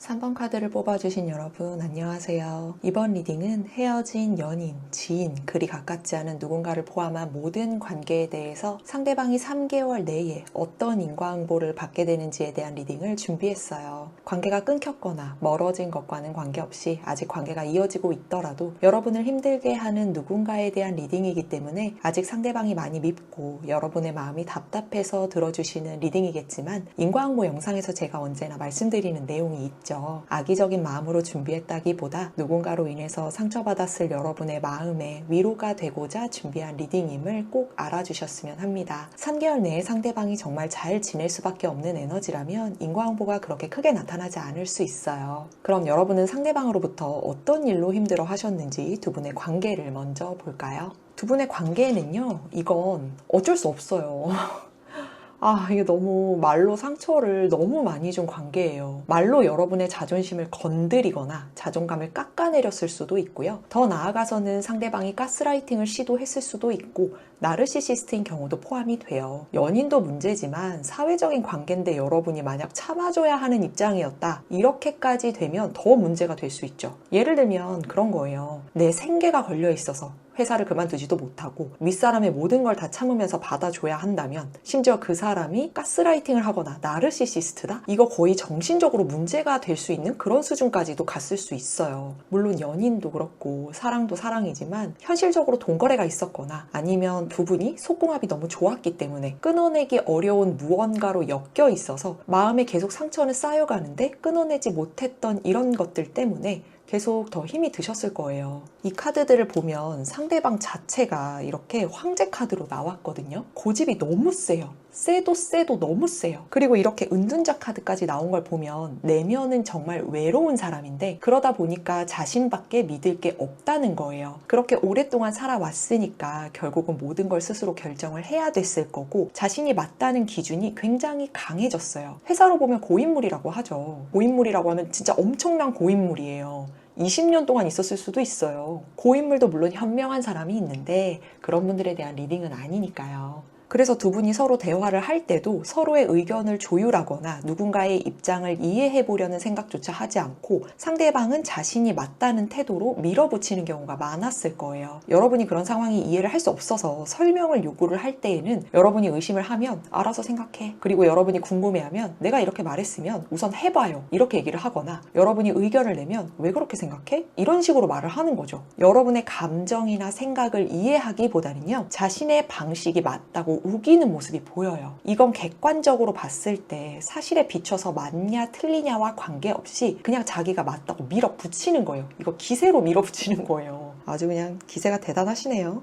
3번 카드를 뽑아주신 여러분 안녕하세요. 이번 리딩은 헤어진 연인, 지인, 그리 가깝지 않은 누군가를 포함한 모든 관계에 대해서 상대방이 3개월 내에 어떤 인과응보를 받게 되는지에 대한 리딩을 준비했어요. 관계가 끊겼거나 멀어진 것과는 관계없이 아직 관계가 이어지고 있더라도 여러분을 힘들게 하는 누군가에 대한 리딩이기 때문에 아직 상대방이 많이 밉고 여러분의 마음이 답답해서 들어주시는 리딩이겠지만 인과응보 영상에서 제가 언제나 말씀드리는 내용이 있죠. 악의적인 마음으로 준비했다기보다 누군가로 인해서 상처받았을 여러분의 마음에 위로가 되고자 준비한 리딩임을 꼭 알아주셨으면 합니다. 3개월 내에 상대방이 정말 잘 지낼 수밖에 없는 에너지라면 인과응보가 그렇게 크게 나타나지 않을 수 있어요. 그럼 여러분은 상대방으로부터 어떤 일로 힘들어 하셨는지 두 분의 관계를 먼저 볼까요? 두 분의 관계는요, 이건 어쩔 수 없어요. 이게 너무 말로 상처를 너무 많이 준 관계예요. 말로 여러분의 자존심을 건드리거나 자존감을 깎아내렸을 수도 있고요. 더 나아가서는 상대방이 가스라이팅을 시도했을 수도 있고 나르시시스트인 경우도 포함이 돼요. 연인도 문제지만 사회적인 관계인데 여러분이 만약 참아줘야 하는 입장이었다. 이렇게까지 되면 더 문제가 될 수 있죠. 예를 들면 그런 거예요. 내 생계가 걸려 있어서 회사를 그만두지도 못하고 윗사람의 모든 걸 다 참으면서 받아줘야 한다면 심지어 그 사람이 가스라이팅을 하거나 나르시시스트다? 이거 거의 정신적으로 문제가 될 수 있는 그런 수준까지도 갔을 수 있어요. 물론 연인도 그렇고 사랑도 사랑이지만 현실적으로 돈거래가 있었거나 아니면 두 분이 속궁합이 너무 좋았기 때문에 끊어내기 어려운 무언가로 엮여 있어서 마음에 계속 상처는 쌓여가는데 끊어내지 못했던 이런 것들 때문에 계속 더 힘이 드셨을 거예요. 이 카드들을 보면 상대방 자체가 이렇게 황제 카드로 나왔거든요. 고집이 너무 세요. 세도 너무 세요. 그리고 이렇게 은둔자 카드까지 나온 걸 보면 내면은 정말 외로운 사람인데 그러다 보니까 자신밖에 믿을 게 없다는 거예요. 그렇게 오랫동안 살아왔으니까 결국은 모든 걸 스스로 결정을 해야 됐을 거고 자신이 맞다는 기준이 굉장히 강해졌어요. 회사로 보면 고인물이라고 하죠. 고인물이라고 하면 진짜 엄청난 고인물이에요. 20년 동안 있었을 수도 있어요. 고인물도 물론 현명한 사람이 있는데 그런 분들에 대한 리딩은 아니니까요. 그래서 두 분이 서로 대화를 할 때도 서로의 의견을 조율하거나 누군가의 입장을 이해해 보려는 생각조차 하지 않고 상대방은 자신이 맞다는 태도로 밀어붙이는 경우가 많았을 거예요. 여러분이 그런 상황이 이해를 할 수 없어서 설명을 요구를 할 때에는 여러분이 의심을 하면 알아서 생각해. 그리고 여러분이 궁금해하면 내가 이렇게 말했으면 우선 해봐요. 이렇게 얘기를 하거나 여러분이 의견을 내면 왜 그렇게 생각해? 이런 식으로 말을 하는 거죠. 여러분의 감정이나 생각을 이해하기보다는요. 자신의 방식이 맞다고 우기는 모습이 보여요. 이건 객관적으로 봤을 때 사실에 비춰서 맞냐 틀리냐와 관계없이 그냥 자기가 맞다고 밀어붙이는 거예요. 이거 기세로 밀어붙이는 거예요. 아주 그냥 기세가 대단하시네요.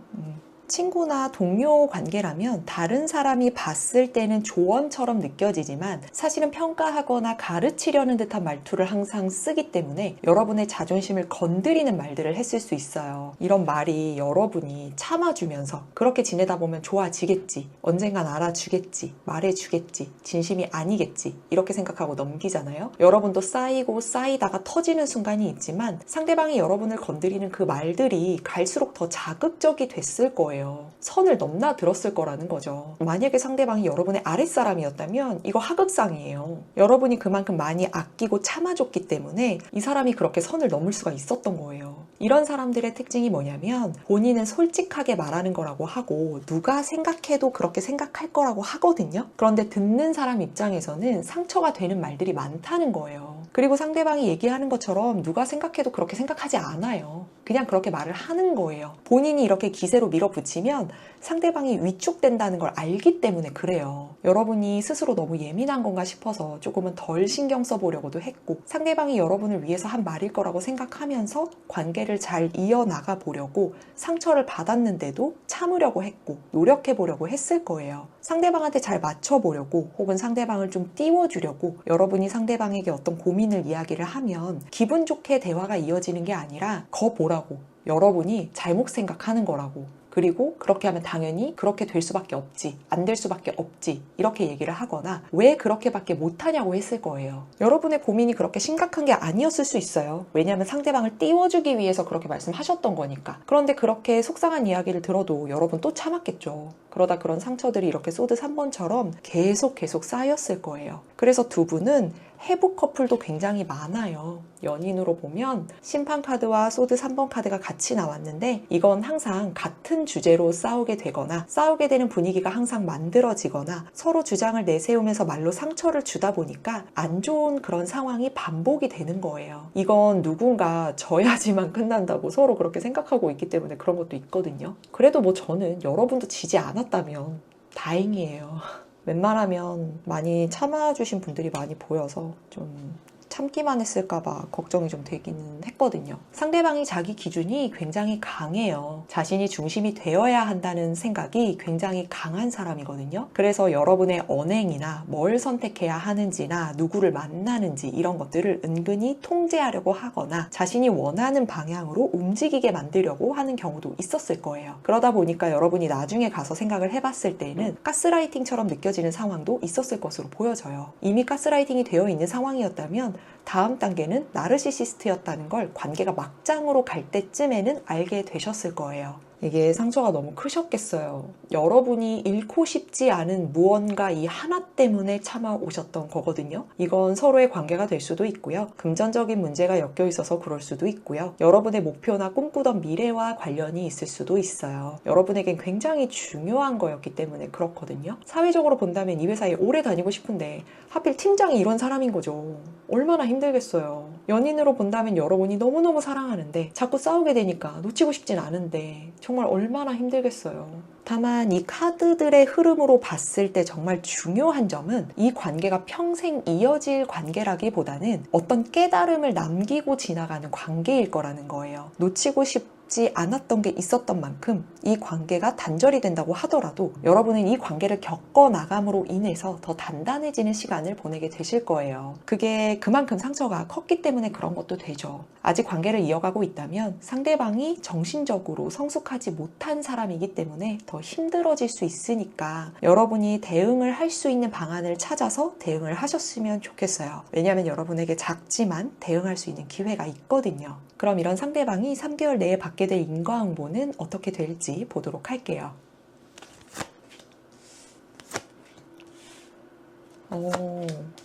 친구나 동료 관계라면 다른 사람이 봤을 때는 조언처럼 느껴지지만 사실은 평가하거나 가르치려는 듯한 말투를 항상 쓰기 때문에 여러분의 자존심을 건드리는 말들을 했을 수 있어요. 이런 말이 여러분이 참아주면서 그렇게 지내다 보면 좋아지겠지, 언젠간 알아주겠지, 말해주겠지, 진심이 아니겠지 이렇게 생각하고 넘기잖아요. 여러분도 쌓이고 쌓이다가 터지는 순간이 있지만 상대방이 여러분을 건드리는 그 말들이 갈수록 더 자극적이 됐을 거예요. 선을 넘나들었을 거라는 거죠. 만약에 상대방이 여러분의 아랫사람이었다면 이거 하극상이에요. 여러분이 그만큼 많이 아끼고 참아줬기 때문에 이 사람이 그렇게 선을 넘을 수가 있었던 거예요. 이런 사람들의 특징이 뭐냐면 본인은 솔직하게 말하는 거라고 하고 누가 생각해도 그렇게 생각할 거라고 하거든요. 그런데 듣는 사람 입장에서는 상처가 되는 말들이 많다는 거예요. 그리고 상대방이 얘기하는 것처럼 누가 생각해도 그렇게 생각하지 않아요. 그냥 그렇게 말을 하는 거예요. 본인이 이렇게 기세로 밀어붙이면 상대방이 위축된다는 걸 알기 때문에 그래요. 여러분이 스스로 너무 예민한 건가 싶어서 조금은 덜 신경 써보려고도 했고 상대방이 여러분을 위해서 한 말일 거라고 생각하면서 관계를 잘 이어나가 보려고 상처를 받았는데도 참으려고 했고 노력해보려고 했을 거예요. 상대방한테 잘 맞춰보려고 혹은 상대방을 좀 띄워주려고 여러분이 상대방에게 어떤 고민을 이야기를 하면 기분 좋게 대화가 이어지는 게 아니라 거보라고 여러분이 잘못 생각하는 거라고 그리고 그렇게 하면 당연히 그렇게 될 수밖에 없지, 안 될 수밖에 없지 이렇게 얘기를 하거나 왜 그렇게밖에 못하냐고 했을 거예요. 여러분의 고민이 그렇게 심각한 게 아니었을 수 있어요. 왜냐하면 상대방을 띄워주기 위해서 그렇게 말씀하셨던 거니까. 그런데 그렇게 속상한 이야기를 들어도 여러분 또 참았겠죠. 그러다 그런 상처들이 이렇게 소드 3번처럼 계속 쌓였을 거예요. 그래서 두 분은 해부 커플도 굉장히 많아요. 연인으로 보면 심판카드와 소드 3번 카드가 같이 나왔는데 이건 항상 같은 주제로 싸우게 되거나 싸우게 되는 분위기가 항상 만들어지거나 서로 주장을 내세우면서 말로 상처를 주다 보니까 안 좋은 그런 상황이 반복이 되는 거예요. 이건 누군가 져야지만 끝난다고 서로 그렇게 생각하고 있기 때문에 그런 것도 있거든요. 그래도 뭐 저는 여러분도 지지 않았다면 다행이에요. 웬만하면 많이 참아주신 분들이 많이 보여서 좀 참기만 했을까봐 걱정이 좀 되기는 했거든요. 상대방이 자기 기준이 굉장히 강해요. 자신이 중심이 되어야 한다는 생각이 굉장히 강한 사람이거든요. 그래서 여러분의 언행이나 뭘 선택해야 하는지나 누구를 만나는지 이런 것들을 은근히 통제하려고 하거나 자신이 원하는 방향으로 움직이게 만들려고 하는 경우도 있었을 거예요. 그러다 보니까 여러분이 나중에 가서 생각을 해봤을 때는 가스라이팅처럼 느껴지는 상황도 있었을 것으로 보여져요. 이미 가스라이팅이 되어 있는 상황이었다면 다음 단계는 나르시시스트였다는 걸 관계가 막장으로 갈 때쯤에는 알게 되셨을 거예요. 이게 상처가 너무 크셨겠어요. 여러분이 잃고 싶지 않은 무언가 이 하나 때문에 참아오셨던 거거든요. 이건 서로의 관계가 될 수도 있고요. 금전적인 문제가 엮여 있어서 그럴 수도 있고요. 여러분의 목표나 꿈꾸던 미래와 관련이 있을 수도 있어요. 여러분에겐 굉장히 중요한 거였기 때문에 그렇거든요. 사회적으로 본다면 이 회사에 오래 다니고 싶은데 하필 팀장이 이런 사람인 거죠. 얼마나 힘들겠어요. 연인으로 본다면 여러분이 너무너무 사랑하는데 자꾸 싸우게 되니까 놓치고 싶진 않은데 정말 얼마나 힘들겠어요. 다만 이 카드들의 흐름으로 봤을 때 정말 중요한 점은 이 관계가 평생 이어질 관계라기보다는 어떤 깨달음을 남기고 지나가는 관계일 거라는 거예요. 놓치고 싶지 않았던 게 있었던 만큼 이 관계가 단절이 된다고 하더라도 여러분은 이 관계를 겪어나감으로 인해서 더 단단해지는 시간을 보내게 되실 거예요. 그게 그만큼 상처가 컸기 때문에 그런 것도 되죠. 아직 관계를 이어가고 있다면 상대방이 정신적으로 성숙하지 못한 사람이기 때문에 더 힘들어질 수 있으니까 여러분이 대응을 할 수 있는 방안을 찾아서 대응을 하셨으면 좋겠어요. 왜냐하면 여러분에게 작지만 대응할 수 있는 기회가 있거든요. 그럼 이런 상대방이 3개월 내에 받게 될 인과응보는 어떻게 될지 보도록 할게요.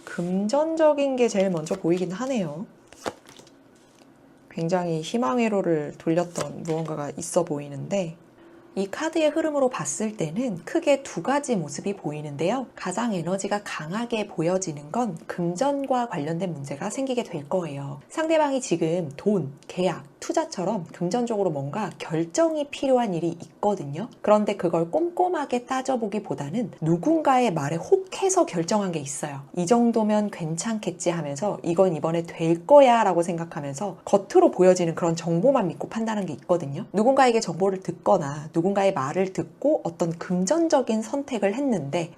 금전적인 게 제일 먼저 보이긴 하네요. 굉장히 희망회로를 돌렸던 무언가가 있어 보이는데 이 카드의 흐름으로 봤을 때는 크게 두 가지 모습이 보이는데요. 가장 에너지가 강하게 보여지는 건 금전과 관련된 문제가 생기게 될 거예요. 상대방이 지금 돈, 계약, 투자처럼 금전적으로 뭔가 결정이 필요한 일이 있거든요. 그런데 그걸 꼼꼼하게 따져보기보다는 누군가의 말에 혹해서 결정한 게 있어요. 이 정도면 괜찮겠지 하면서 이건 이번에 될 거야 라고 생각하면서 겉으로 보여지는 그런 정보만 믿고 판단한 게 있거든요. 누군가에게 정보를 듣거나 누군가의 말을 듣고 어떤 금전적인 선택을 했는데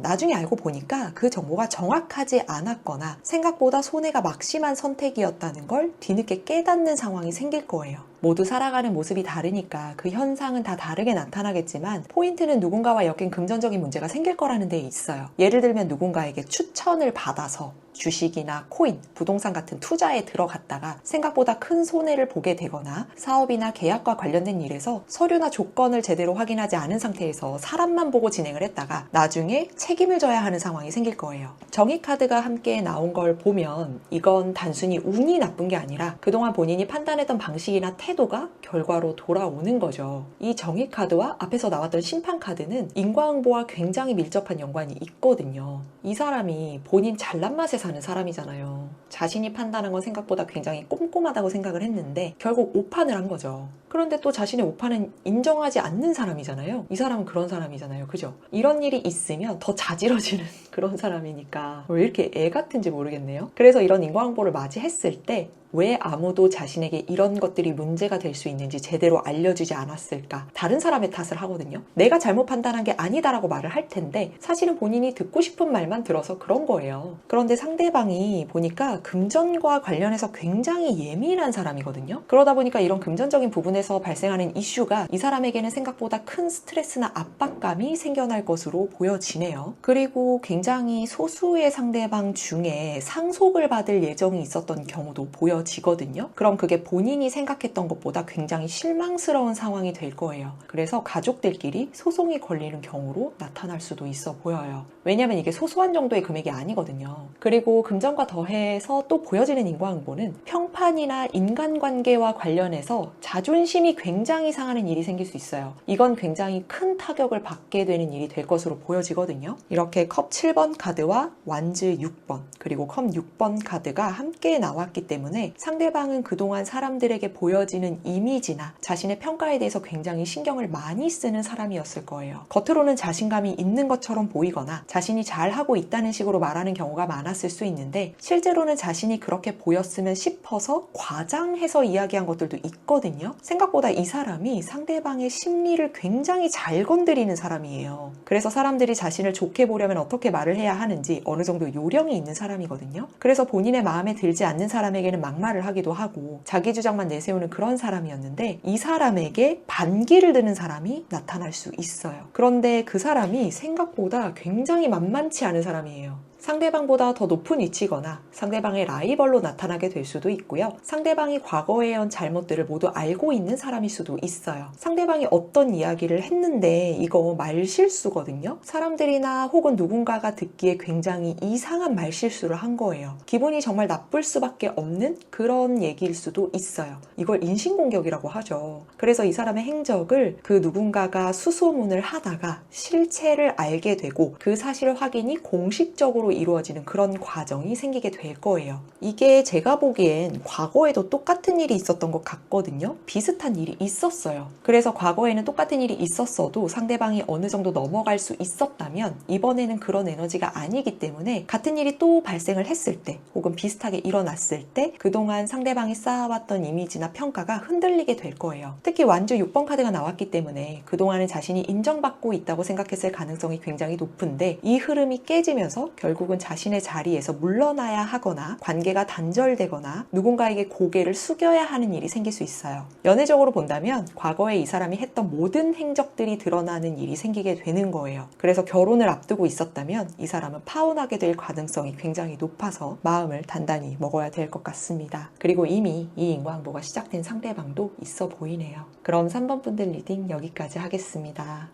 나중에 알고 보니까 그 정보가 정확하지 않았거나 생각보다 손해가 막심한 선택이었다는 걸 뒤늦게 깨닫는 상황이 생길 거예요. 모두 살아가는 모습이 다르니까 그 현상은 다 다르게 나타나겠지만 포인트는 누군가와 엮인 금전적인 문제가 생길 거라는 데 있어요. 예를 들면 누군가에게 추천을 받아서 주식이나 코인, 부동산 같은 투자에 들어갔다가 생각보다 큰 손해를 보게 되거나 사업이나 계약과 관련된 일에서 서류나 조건을 제대로 확인하지 않은 상태에서 사람만 보고 진행을 했다가 나중에 책임을 져야 하는 상황이 생길 거예요. 정의 카드가 함께 나온 걸 보면 이건 단순히 운이 나쁜 게 아니라 그동안 본인이 판단했던 방식이나 태도가 결과로 돌아오는 거죠. 이 정의 카드와 앞에서 나왔던 심판 카드는 인과응보와 굉장히 밀접한 연관이 있거든요. 이 사람이 본인 잘난 맛에 사는 사람이잖아요. 자신이 판단한 건 생각보다 굉장히 꼼꼼하다고 생각을 했는데 결국 오판을 한 거죠. 그런데 또 자신의 오판은 인정하지 않는 사람이잖아요. 이 사람은 그런 사람이잖아요. 그죠? 이런 일이 있으면 더 자지러지는 그런 사람이니까 왜 이렇게 애 같은지 모르겠네요. 그래서 이런 인과응보를 맞이했을 때 왜 아무도 자신에게 이런 것들이 문제가 될 수 있는지 제대로 알려주지 않았을까? 다른 사람의 탓을 하거든요. 내가 잘못 판단한 게 아니다라고 말을 할 텐데 사실은 본인이 듣고 싶은 말만 들어서 그런 거예요. 그런데 상대방이 보니까 금전과 관련해서 굉장히 예민한 사람이거든요. 그러다 보니까 이런 금전적인 부분에 관련해서 발생하는 이슈가 이 사람에게는 생각보다 큰 스트레스나 압박감이 생겨날 것으로 보여지네요. 그리고 굉장히 소수의 상대방 중에 상속을 받을 예정이 있었던 경우도 보여지거든요. 그럼 그게 본인이 생각했던 것보다 굉장히 실망스러운 상황이 될 거예요. 그래서 가족들끼리 소송이 걸리는 경우로 나타날 수도 있어 보여요. 왜냐하면 이게 소소한 정도의 금액이 아니거든요. 그리고 금전과 더해서 또 보여지는 인과응보는 평판이나 인간관계와 관련해서 자존심이 굉장히 상하는 일이 생길 수 있어요. 이건 굉장히 큰 타격을 받게 되는 일이 될 것으로 보여지거든요. 이렇게 컵 7번 카드와 완즈 6번 그리고 컵 6번 카드가 함께 나왔기 때문에 상대방은 그동안 사람들에게 보여지는 이미지나 자신의 평가에 대해서 굉장히 신경을 많이 쓰는 사람이었을 거예요. 겉으로는 자신감이 있는 것처럼 보이거나 자신이 잘하고 있다는 식으로 말하는 경우가 많았을 수 있는데 실제로는 자신이 그렇게 보였으면 싶어서 과장해서 이야기한 것들도 있거든요. 생각보다 이 사람이 상대방의 심리를 굉장히 잘 건드리는 사람이에요. 그래서 사람들이 자신을 좋게 보려면 어떻게 말을 해야 하는지 어느 정도 요령이 있는 사람이거든요. 그래서 본인의 마음에 들지 않는 사람에게는 막말을 하기도 하고 자기 주장만 내세우는 그런 사람이었는데 이 사람에게 반기를 드는 사람이 나타날 수 있어요. 그런데 그 사람이 생각보다 굉장히 만만치 않은 사람이에요. 상대방보다 더 높은 위치거나 상대방의 라이벌로 나타나게 될 수도 있고요. 상대방이 과거에 한 잘못들을 모두 알고 있는 사람일 수도 있어요. 상대방이 어떤 이야기를 했는데 이거 말실수거든요. 사람들이나 혹은 누군가가 듣기에 굉장히 이상한 말실수를 한 거예요. 기분이 정말 나쁠 수밖에 없는 그런 얘기일 수도 있어요. 이걸 인신공격이라고 하죠. 그래서 이 사람의 행적을 그 누군가가 수소문을 하다가 실체를 알게 되고 그 사실 확인이 공식적으로 이루어지는 그런 과정이 생기게 될 거예요. 이게 제가 보기엔 과거에도 똑같은 일이 있었던 것 같거든요. 비슷한 일이 있었어요. 그래서 과거에는 똑같은 일이 있었어도 상대방이 어느 정도 넘어갈 수 있었다면 이번에는 그런 에너지가 아니기 때문에 같은 일이 또 발생을 했을 때 혹은 비슷하게 일어났을 때 그동안 상대방이 쌓아왔던 이미지나 평가가 흔들리게 될 거예요. 특히 완주 6번 카드가 나왔기 때문에 그동안은 자신이 인정받고 있다고 생각했을 가능성이 굉장히 높은데 이 흐름이 깨지면서 결국은 자신의 자리에서 물러나야 하거나 관계가 단절되거나 누군가에게 고개를 숙여야 하는 일이 생길 수 있어요. 연애적으로 본다면 과거에 이 사람이 했던 모든 행적들이 드러나는 일이 생기게 되는 거예요. 그래서 결혼을 앞두고 있었다면 이 사람은 파혼하게 될 가능성이 굉장히 높아서 마음을 단단히 먹어야 될 것 같습니다. 그리고 이미 이 인과응보가 시작된 상대방도 있어 보이네요. 그럼 3번 분들 리딩 여기까지 하겠습니다.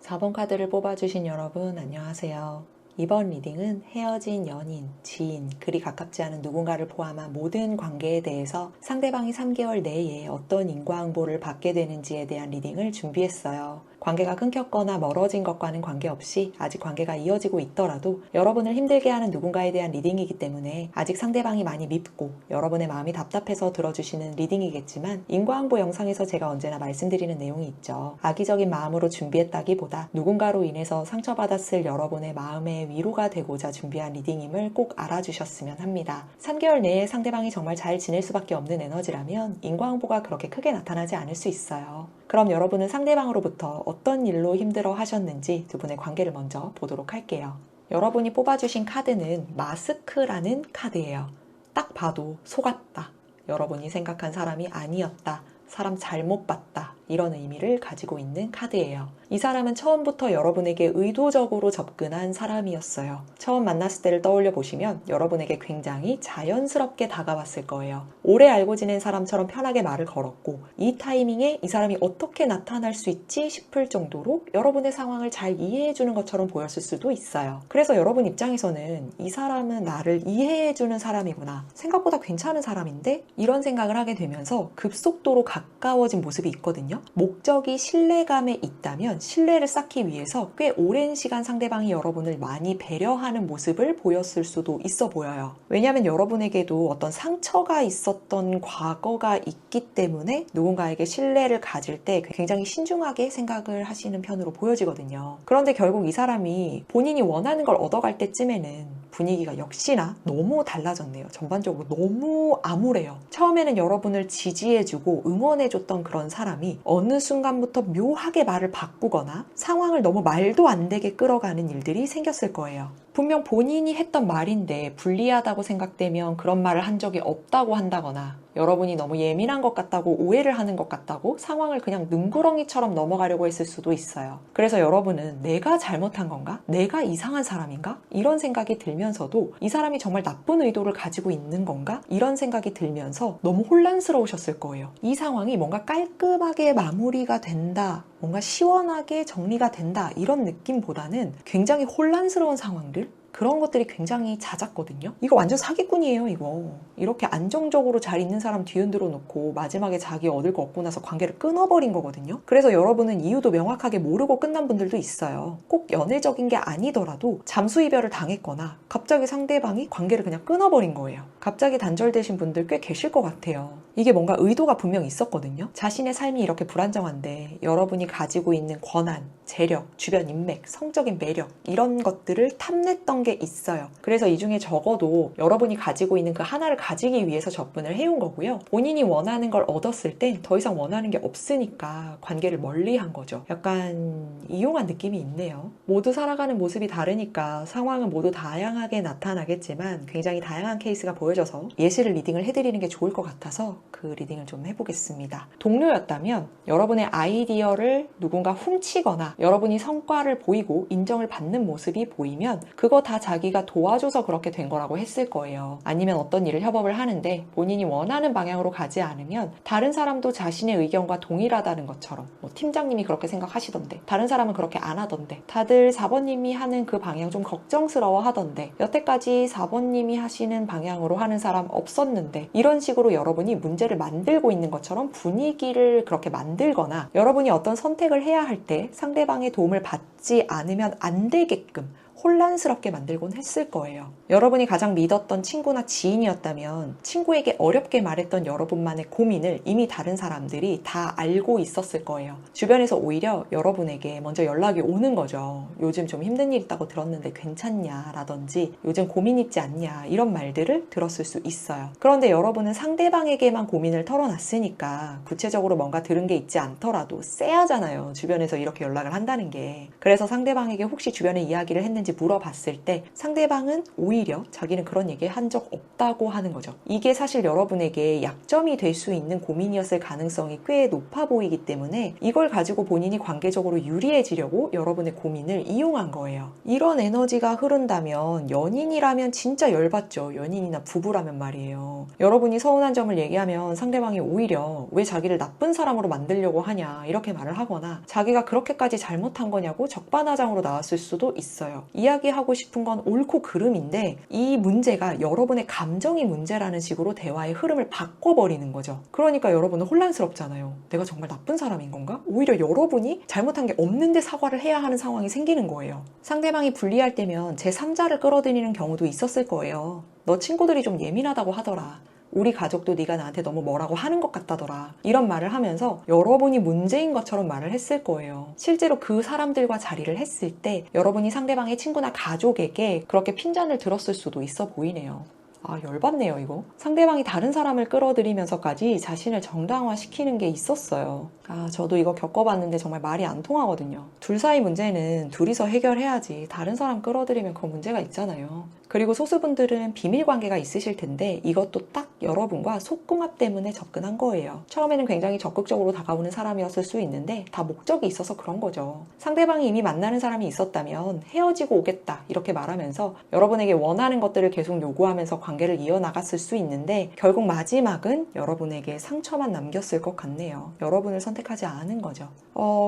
4번 카드를 뽑아주신 여러분 안녕하세요. 이번 리딩은 헤어진 연인, 지인, 그리 가깝지 않은 누군가를 포함한 모든 관계에 대해서 상대방이 3개월 내에 어떤 인과응보를 받게 되는지에 대한 리딩을 준비했어요. 관계가 끊겼거나 멀어진 것과는 관계없이 아직 관계가 이어지고 있더라도 여러분을 힘들게 하는 누군가에 대한 리딩이기 때문에 아직 상대방이 많이 밉고 여러분의 마음이 답답해서 들어주시는 리딩이겠지만 인과응보 영상에서 제가 언제나 말씀드리는 내용이 있죠. 악의적인 마음으로 준비했다기보다 누군가로 인해서 상처받았을 여러분의 마음의 위로가 되고자 준비한 리딩임을 꼭 알아주셨으면 합니다. 3개월 내에 상대방이 정말 잘 지낼 수밖에 없는 에너지라면 인과응보가 그렇게 크게 나타나지 않을 수 있어요. 그럼 여러분은 상대방으로부터 어떤 일로 힘들어 하셨는지 두 분의 관계를 먼저 보도록 할게요. 여러분이 뽑아주신 카드는 마스크라는 카드예요. 딱 봐도 속았다. 여러분이 생각한 사람이 아니었다. 사람 잘못 봤다. 이런 의미를 가지고 있는 카드예요. 이 사람은 처음부터 여러분에게 의도적으로 접근한 사람이었어요. 처음 만났을 때를 떠올려 보시면 여러분에게 굉장히 자연스럽게 다가왔을 거예요. 오래 알고 지낸 사람처럼 편하게 말을 걸었고 이 타이밍에 이 사람이 어떻게 나타날 수 있지 싶을 정도로 여러분의 상황을 잘 이해해 주는 것처럼 보였을 수도 있어요. 그래서 여러분 입장에서는 이 사람은 나를 이해해 주는 사람이구나. 생각보다 괜찮은 사람인데? 이런 생각을 하게 되면서 급속도로 가까워진 모습이 있거든요. 목적이 신뢰감에 있다면 신뢰를 쌓기 위해서 꽤 오랜 시간 상대방이 여러분을 많이 배려하는 모습을 보였을 수도 있어 보여요. 왜냐하면 여러분에게도 어떤 상처가 있었던 과거가 있기 때문에 누군가에게 신뢰를 가질 때 굉장히 신중하게 생각을 하시는 편으로 보여지거든요. 그런데 결국 이 사람이 본인이 원하는 걸 얻어갈 때쯤에는 분위기가 역시나 너무 달라졌네요. 전반적으로 너무 암울해요. 처음에는 여러분을 지지해주고 응원해줬던 그런 사람이 어느 순간부터 묘하게 말을 바꾸거나 상황을 너무 말도 안 되게 끌어가는 일들이 생겼을 거예요. 분명 본인이 했던 말인데 불리하다고 생각되면 그런 말을 한 적이 없다고 한다거나 여러분이 너무 예민한 것 같다고 오해를 하는 것 같다고 상황을 그냥 능구렁이처럼 넘어가려고 했을 수도 있어요. 그래서 여러분은 내가 잘못한 건가? 내가 이상한 사람인가? 이런 생각이 들면서도 이 사람이 정말 나쁜 의도를 가지고 있는 건가? 이런 생각이 들면서 너무 혼란스러우셨을 거예요. 이 상황이 뭔가 깔끔하게 마무리가 된다, 뭔가 시원하게 정리가 된다, 이런 느낌보다는 굉장히 혼란스러운 상황들? 그런 것들이 굉장히 잦았거든요. 이거 완전 사기꾼이에요, 이거. 이렇게 안정적으로 잘 있는 사람 뒤흔들어 놓고 마지막에 자기 얻을 거 얻고 나서 관계를 끊어버린 거거든요. 그래서 여러분은 이유도 명확하게 모르고 끝난 분들도 있어요. 꼭 연애적인 게 아니더라도 잠수 이별을 당했거나 갑자기 상대방이 관계를 그냥 끊어버린 거예요. 갑자기 단절되신 분들 꽤 계실 것 같아요. 이게 뭔가 의도가 분명 있었거든요. 자신의 삶이 이렇게 불안정한데 여러분이 가지고 있는 권한, 재력, 주변 인맥, 성적인 매력 이런 것들을 탐냈던 게 있어요. 그래서 이 중에 적어도 여러분이 가지고 있는 그 하나를 가지기 위해서 접근을 해온 거고요. 본인이 원하는 걸 얻었을 땐 더 이상 원하는 게 없으니까 관계를 멀리한 거죠. 약간 이용한 느낌이 있네요. 모두 살아가는 모습이 다르니까 상황은 모두 다양하게 나타나겠지만 굉장히 다양한 케이스가 보여져서 예시를 리딩을 해드리는 게 좋을 것 같아서 그 리딩을 좀 해보겠습니다. 동료였다면 여러분의 아이디어를 누군가 훔치거나 여러분이 성과를 보이고 인정을 받는 모습이 보이면 그거 다 자기가 도와줘서 그렇게 된 거라고 했을 거예요. 아니면 어떤 일을 협업을 하는데 본인이 원하는 방향으로 가지 않으면 다른 사람도 자신의 의견과 동일하다는 것처럼 뭐 팀장님이 그렇게 생각하시던데 다른 사람은 그렇게 안 하던데 다들 4번님이 하는 그 방향 좀 걱정스러워 하던데 여태까지 4번님이 하시는 방향으로 하는 사람 없었는데 이런 식으로 여러분이 문제를 만들고 있는 것처럼 분위기를 그렇게 만들거나 여러분이 어떤 선택을 해야 할 때 상대방의 도움을 받지 않으면 안 되게끔 혼란스럽게 만들곤 했을 거예요. 여러분이 가장 믿었던 친구나 지인이었다면 친구에게 어렵게 말했던 여러분만의 고민을 이미 다른 사람들이 다 알고 있었을 거예요. 주변에서 오히려 여러분에게 먼저 연락이 오는 거죠. 요즘 좀 힘든 일 있다고 들었는데 괜찮냐 라든지 요즘 고민 있지 않냐 이런 말들을 들었을 수 있어요. 그런데 여러분은 상대방에게만 고민을 털어놨으니까 구체적으로 뭔가 들은 게 있지 않더라도 쎄하잖아요. 주변에서 이렇게 연락을 한다는 게. 그래서 상대방에게 혹시 주변에 이야기를 했는지 물어봤을 때 상대방은 오히려 자기는 그런 얘기 한 적 없다고 하는 거죠. 이게 사실 여러분에게 약점이 될 수 있는 고민이었을 가능성이 꽤 높아 보이기 때문에 이걸 가지고 본인이 관계적으로 유리해지려고 여러분의 고민을 이용한 거예요. 이런 에너지가 흐른다면 연인이라면 진짜 열받죠. 연인이나 부부라면 말이에요. 여러분이 서운한 점을 얘기하면 상대방이 오히려 왜 자기를 나쁜 사람으로 만들려고 하냐 이렇게 말을 하거나 자기가 그렇게까지 잘못한 거냐고 적반하장으로 나왔을 수도 있어요. 이야기하고 싶은 건 옳고 그름인데 이 문제가 여러분의 감정이 문제라는 식으로 대화의 흐름을 바꿔버리는 거죠. 그러니까 여러분은 혼란스럽잖아요. 내가 정말 나쁜 사람인 건가? 오히려 여러분이 잘못한 게 없는데 사과를 해야 하는 상황이 생기는 거예요. 상대방이 불리할 때면 제3자를 끌어들이는 경우도 있었을 거예요. 너 친구들이 좀 예민하다고 하더라. 우리 가족도 네가 나한테 너무 뭐라고 하는 것 같다더라. 이런 말을 하면서 여러분이 문제인 것처럼 말을 했을 거예요. 실제로 그 사람들과 자리를 했을 때 여러분이 상대방의 친구나 가족에게 그렇게 핀잔을 들었을 수도 있어 보이네요. 아, 열받네요, 이거. 상대방이 다른 사람을 끌어들이면서까지 자신을 정당화시키는 게 있었어요. 아, 저도 이거 겪어봤는데 정말 말이 안 통하거든요. 둘 사이 문제는 둘이서 해결해야지 다른 사람 끌어들이면 그 문제가 있잖아요. 그리고 소수분들은 비밀관계가 있으실 텐데 이것도 딱 여러분과 속궁합 때문에 접근한 거예요. 처음에는 굉장히 적극적으로 다가오는 사람이었을 수 있는데 다 목적이 있어서 그런 거죠. 상대방이 이미 만나는 사람이 있었다면 헤어지고 오겠다 이렇게 말하면서 여러분에게 원하는 것들을 계속 요구하면서 관계를 이어나갔을 수 있는데 결국 마지막은 여러분에게 상처만 남겼을 것 같네요. 여러분을 선택하지 않은 거죠.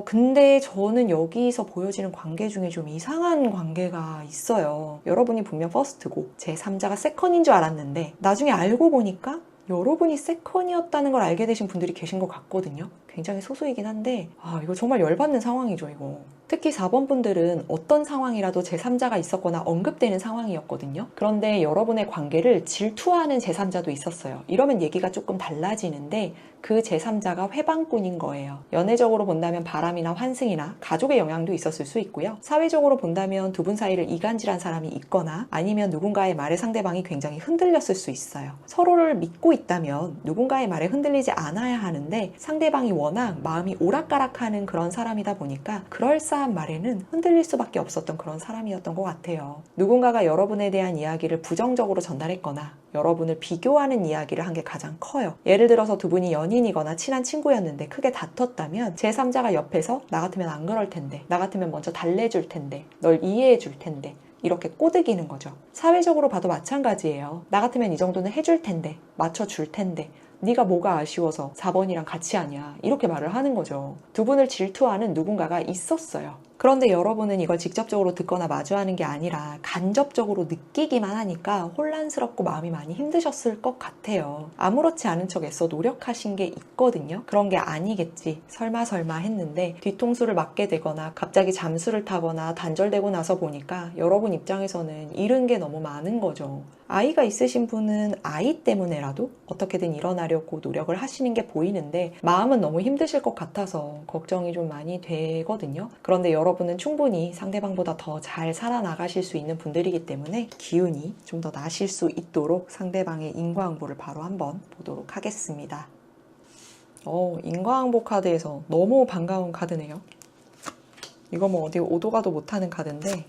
근데 저는 여기서 보여지는 관계 중에 좀 이상한 관계가 있어요. 여러분이 분명 퍼스트고 제3자가 세컨인 줄 알았는데 나중에 알고 보니까 여러분이 세컨이었다는 걸 알게 되신 분들이 계신 것 같거든요. 굉장히 소수이긴 한데 이거 정말 열받는 상황이죠, 이거. 특히 4번 분들은 어떤 상황이라도 제3자가 있었거나 언급되는 상황이었거든요. 그런데 여러분의 관계를 질투하는 제3자도 있었어요. 이러면 얘기가 조금 달라지는데 그 제3자가 회방꾼인 거예요. 연애적으로 본다면 바람이나 환승이나 가족의 영향도 있었을 수 있고요. 사회적으로 본다면 두 분 사이를 이간질한 사람이 있거나 아니면 누군가의 말에 상대방이 굉장히 흔들렸을 수 있어요. 서로를 믿고 있다면 누군가의 말에 흔들리지 않아야 하는데 상대방이 워낙 마음이 오락가락하는 그런 사람이다 보니까 그럴싸한 한 말에는 흔들릴 수밖에 없었던 그런 사람이었던 것 같아요. 누군가가 여러분에 대한 이야기를 부정적으로 전달했거나 여러분을 비교하는 이야기를 한 게 가장 커요. 예를 들어서 두 분이 연인이거나 친한 친구였는데 크게 다퉜다면 제3자가 옆에서 나 같으면 안 그럴 텐데, 나 같으면 먼저 달래줄 텐데, 널 이해해 줄 텐데, 이렇게 꼬드기는 거죠. 사회적으로 봐도 마찬가지예요. 나 같으면 이 정도는 해줄 텐데, 맞춰줄 텐데, 네가 뭐가 아쉬워서 4번이랑 같이 하냐, 이렇게 말을 하는 거죠. 두 분을 질투하는 누군가가 있었어요. 그런데 여러분은 이걸 직접적으로 듣거나 마주하는 게 아니라 간접적으로 느끼기만 하니까 혼란스럽고 마음이 많이 힘드셨을 것 같아요. 아무렇지 않은 척 애써 노력하신 게 있거든요. 그런 게 아니겠지, 설마 했는데 뒤통수를 맞게 되거나 갑자기 잠수를 타거나 단절되고 나서 보니까 여러분 입장에서는 잃은 게 너무 많은 거죠. 아이가 있으신 분은 아이 때문에라도 어떻게든 일어나려고 노력을 하시는 게 보이는데 마음은 너무 힘드실 것 같아서 걱정이 좀 많이 되거든요. 그런데 여러분은 충분히 상대방보다 더 잘 살아나가실 수 있는 분들이기 때문에 기운이 좀 더 나실 수 있도록 상대방의 인과응보를 바로 한번 보도록 하겠습니다. 인과응보 카드에서 너무 반가운 카드네요. 이거 뭐 어디 오도 가도 못하는 카드인데,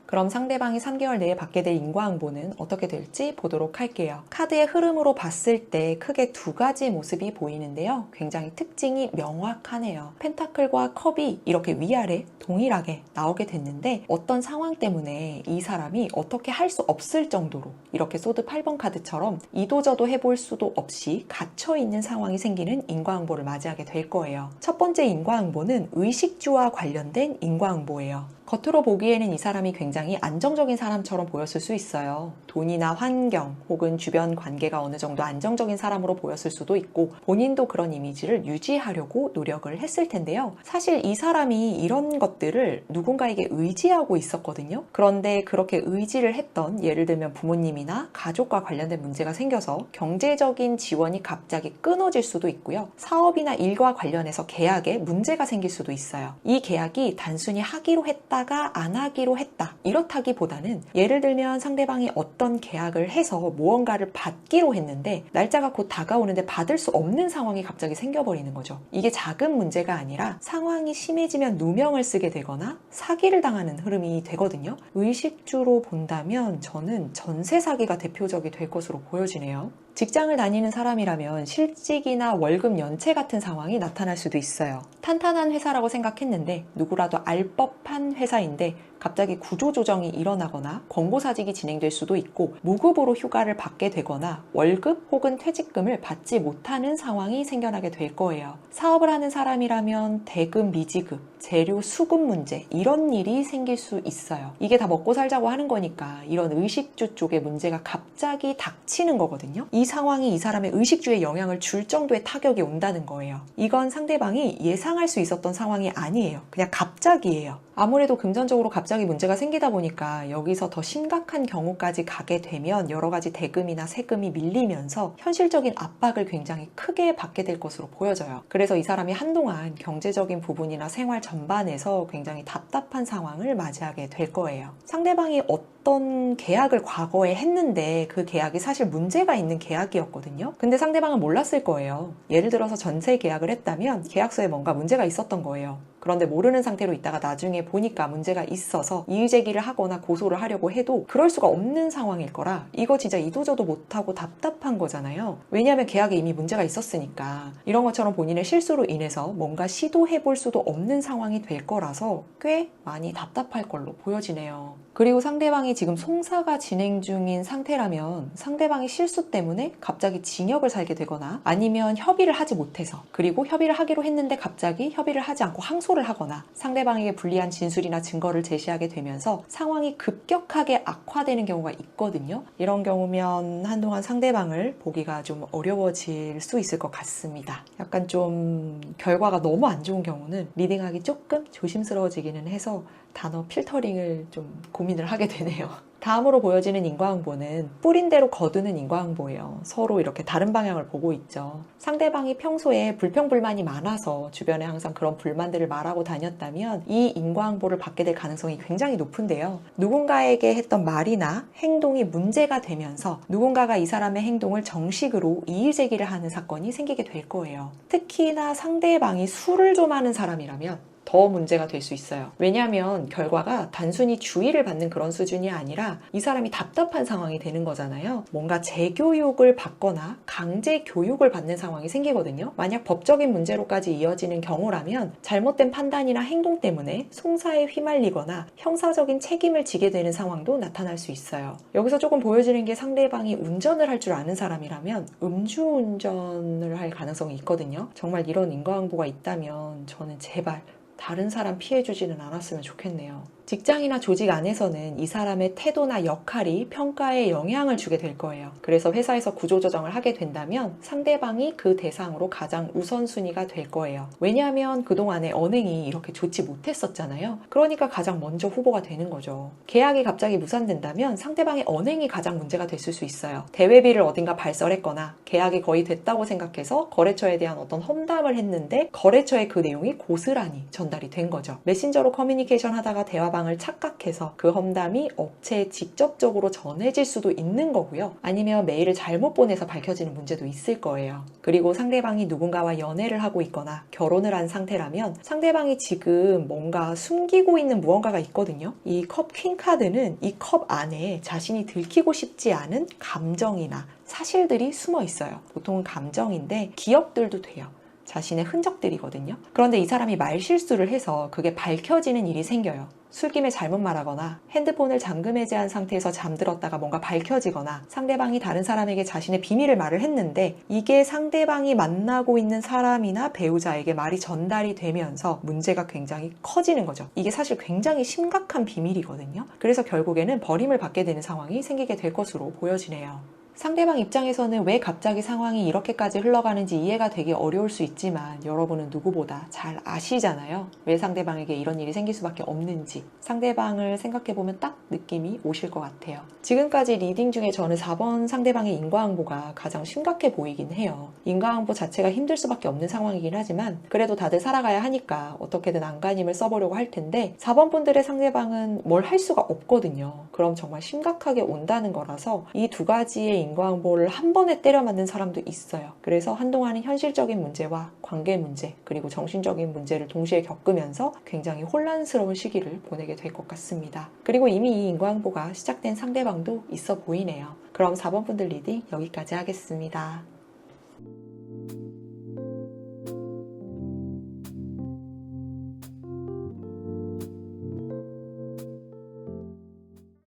그럼 상대방이 3개월 내에 받게 될 인과응보는 어떻게 될지 보도록 할게요. 카드의 흐름으로 봤을 때 크게 두 가지 모습이 보이는데요. 굉장히 특징이 명확하네요. 펜타클과 컵이 이렇게 위아래 동일하게 나오게 됐는데 어떤 상황 때문에 이 사람이 어떻게 할 수 없을 정도로 이렇게 소드 8번 카드처럼 이도저도 해볼 수도 없이 갇혀있는 상황이 생기는 인과응보를 맞이하게 될 거예요. 첫 번째 인과응보는 의식주와 관련된 인과응보예요. 겉으로 보기에는 이 사람이 굉장히 안정적인 사람처럼 보였을 수 있어요. 돈이나 환경 혹은 주변 관계가 어느 정도 안정적인 사람으로 보였을 수도 있고 본인도 그런 이미지를 유지하려고 노력을 했을 텐데요. 사실 이 사람이 이런 것들을 누군가에게 의지하고 있었거든요. 그런데 그렇게 의지를 했던, 예를 들면 부모님이나 가족과 관련된 문제가 생겨서 경제적인 지원이 갑자기 끊어질 수도 있고요. 사업이나 일과 관련해서 계약에 문제가 생길 수도 있어요. 이 계약이 단순히 하기로 했다 안 하기로 했다, 이렇다기보다는 예를 들면 상대방이 어떤 계약을 해서 무언가를 받기로 했는데 날짜가 곧 다가오는데 받을 수 없는 상황이 갑자기 생겨버리는 거죠. 이게 작은 문제가 아니라 상황이 심해지면 누명을 쓰게 되거나 사기를 당하는 흐름이 되거든요. 의식주로 본다면 저는 전세 사기가 대표적이 될 것으로 보여지네요. 직장을 다니는 사람이라면 실직이나 월급 연체 같은 상황이 나타날 수도 있어요. 탄탄한 회사라고 생각했는데 누구라도 알 법한 회사인데 갑자기 구조조정이 일어나거나 권고사직이 진행될 수도 있고 무급으로 휴가를 받게 되거나 월급 혹은 퇴직금을 받지 못하는 상황이 생겨나게 될 거예요. 사업을 하는 사람이라면 대금 미지급, 재료 수급 문제, 이런 일이 생길 수 있어요. 이게 다 먹고 살자고 하는 거니까 이런 의식주 쪽에 문제가 갑자기 닥치는 거거든요. 이 상황이 이 사람의 의식주에 영향을 줄 정도의 타격이 온다는 거예요. 이건 상대방이 예상할 수 있었던 상황이 아니에요. 그냥 갑자기예요. 아무래도 금전적으로 갑자기 문제가 생기다 보니까 여기서 더 심각한 경우까지 가게 되면 여러 가지 대금이나 세금이 밀리면서 현실적인 압박을 굉장히 크게 받게 될 것으로 보여져요. 그래서 이 사람이 한동안 경제적인 부분이나 생활 전반에서 굉장히 답답한 상황을 맞이하게 될 거예요. 상대방이 어떤 계약을 과거에 했는데 그 계약이 사실 문제가 있는 계약이었거든요. 근데 상대방은 몰랐을 거예요. 예를 들어서 전세 계약을 했다면 계약서에 뭔가 문제가 있었던 거예요. 그런데 모르는 상태로 있다가 나중에 보니까 문제가 있어서 이의제기를 하거나 고소를 하려고 해도 그럴 수가 없는 상황일 거라 이거 진짜 이도저도 못하고 답답한 거잖아요. 왜냐하면 계약에 이미 문제가 있었으니까. 이런 것처럼 본인의 실수로 인해서 뭔가 시도해볼 수도 없는 상황이 될 거라서 꽤 많이 답답할 걸로 보여지네요. 그리고 상대방이 지금 송사가 진행 중인 상태라면 상대방의 실수 때문에 갑자기 징역을 살게 되거나 아니면 협의를 하지 못해서, 그리고 협의를 하기로 했는데 갑자기 협의를 하지 않고 항소를 하거나 상대방에게 불리한 진술이나 증거를 제시하게 되면서 상황이 급격하게 악화되는 경우가 있거든요. 이런 경우면 한동안 상대방을 보기가 좀 어려워질 수 있을 것 같습니다. 약간 좀 결과가 너무 안 좋은 경우는 리딩하기 조금 조심스러워지기는 해서 단어 필터링을 좀 고민을 하게 되네요. 다음으로 보여지는 인과응보는 뿌린 대로 거두는 인과응보예요. 서로 이렇게 다른 방향을 보고 있죠. 상대방이 평소에 불평불만이 많아서 주변에 항상 그런 불만들을 말하고 다녔다면 이 인과응보를 받게 될 가능성이 굉장히 높은데요. 누군가에게 했던 말이나 행동이 문제가 되면서 누군가가 이 사람의 행동을 정식으로 이의제기를 하는 사건이 생기게 될 거예요. 특히나 상대방이 술을 좀 하는 사람이라면 더 문제가 될 수 있어요. 왜냐하면 결과가 단순히 주의를 받는 그런 수준이 아니라 이 사람이 답답한 상황이 되는 거잖아요. 뭔가 재교육을 받거나 강제 교육을 받는 상황이 생기거든요. 만약 법적인 문제로까지 이어지는 경우라면 잘못된 판단이나 행동 때문에 송사에 휘말리거나 형사적인 책임을 지게 되는 상황도 나타날 수 있어요. 여기서 조금 보여지는 게 상대방이 운전을 할 줄 아는 사람이라면 음주운전을 할 가능성이 있거든요. 정말 이런 인과응보가 있다면 저는 제발 다른 사람 피해주지는 않았으면 좋겠네요. 직장이나 조직 안에서는 이 사람의 태도나 역할이 평가에 영향을 주게 될 거예요. 그래서 회사에서 구조조정을 하게 된다면 상대방이 그 대상으로 가장 우선순위가 될 거예요. 왜냐하면 그동안에 언행이 이렇게 좋지 못했었잖아요. 그러니까 가장 먼저 후보가 되는 거죠. 계약이 갑자기 무산된다면 상대방의 언행이 가장 문제가 됐을 수 있어요. 대회비를 어딘가 발설했거나 계약이 거의 됐다고 생각해서 거래처에 대한 어떤 험담을 했는데 거래처에 그 내용이 고스란히 전달이 된 거죠. 메신저로 커뮤니케이션 하다가 대화방을 착각해서 그 험담이 업체에 직접적으로 전해질 수도 있는 거고요. 아니면 메일을 잘못 보내서 밝혀지는 문제도 있을 거예요. 그리고 상대방이 누군가와 연애를 하고 있거나 결혼을 한 상태라면 상대방이 지금 뭔가 숨기고 있는 무언가가 있거든요. 이 컵 퀸 카드는 이 컵 안에 자신이 들키고 싶지 않은 감정이나 사실들이 숨어 있어요. 보통은 감정인데 기억들도 돼요. 자신의 흔적들이거든요. 그런데 이 사람이 말실수를 해서 그게 밝혀지는 일이 생겨요. 술김에 잘못 말하거나 핸드폰을 잠금 해제한 상태에서 잠들었다가 뭔가 밝혀지거나 상대방이 다른 사람에게 자신의 비밀을 말을 했는데 이게 상대방이 만나고 있는 사람이나 배우자에게 말이 전달이 되면서 문제가 굉장히 커지는 거죠. 이게 사실 굉장히 심각한 비밀이거든요. 그래서 결국에는 버림을 받게 되는 상황이 생기게 될 것으로 보여지네요. 상대방 입장에서는 왜 갑자기 상황이 이렇게까지 흘러가는지 이해가 되기 어려울 수 있지만 여러분은 누구보다 잘 아시잖아요. 왜 상대방에게 이런 일이 생길 수밖에 없는지. 상대방을 생각해보면 딱 느낌이 오실 것 같아요. 지금까지 리딩 중에 저는 4번 상대방의 인과응보가 가장 심각해 보이긴 해요. 인과응보 자체가 힘들 수밖에 없는 상황이긴 하지만 그래도 다들 살아가야 하니까 어떻게든 안간힘을 써보려고 할 텐데 4번 분들의 상대방은 뭘 할 수가 없거든요. 그럼 정말 심각하게 온다는 거라서 이 두 가지의 인과응보를 한 번에 때려 맞는 사람도 있어요. 그래서 한동안은 현실적인 문제와 관계 문제 그리고 정신적인 문제를 동시에 겪으면서 굉장히 혼란스러운 시기를 보내게 될 것 같습니다. 그리고 이미 이 인과응보가 시작된 상대방도 있어 보이네요. 그럼 4번 분들 리딩 여기까지 하겠습니다.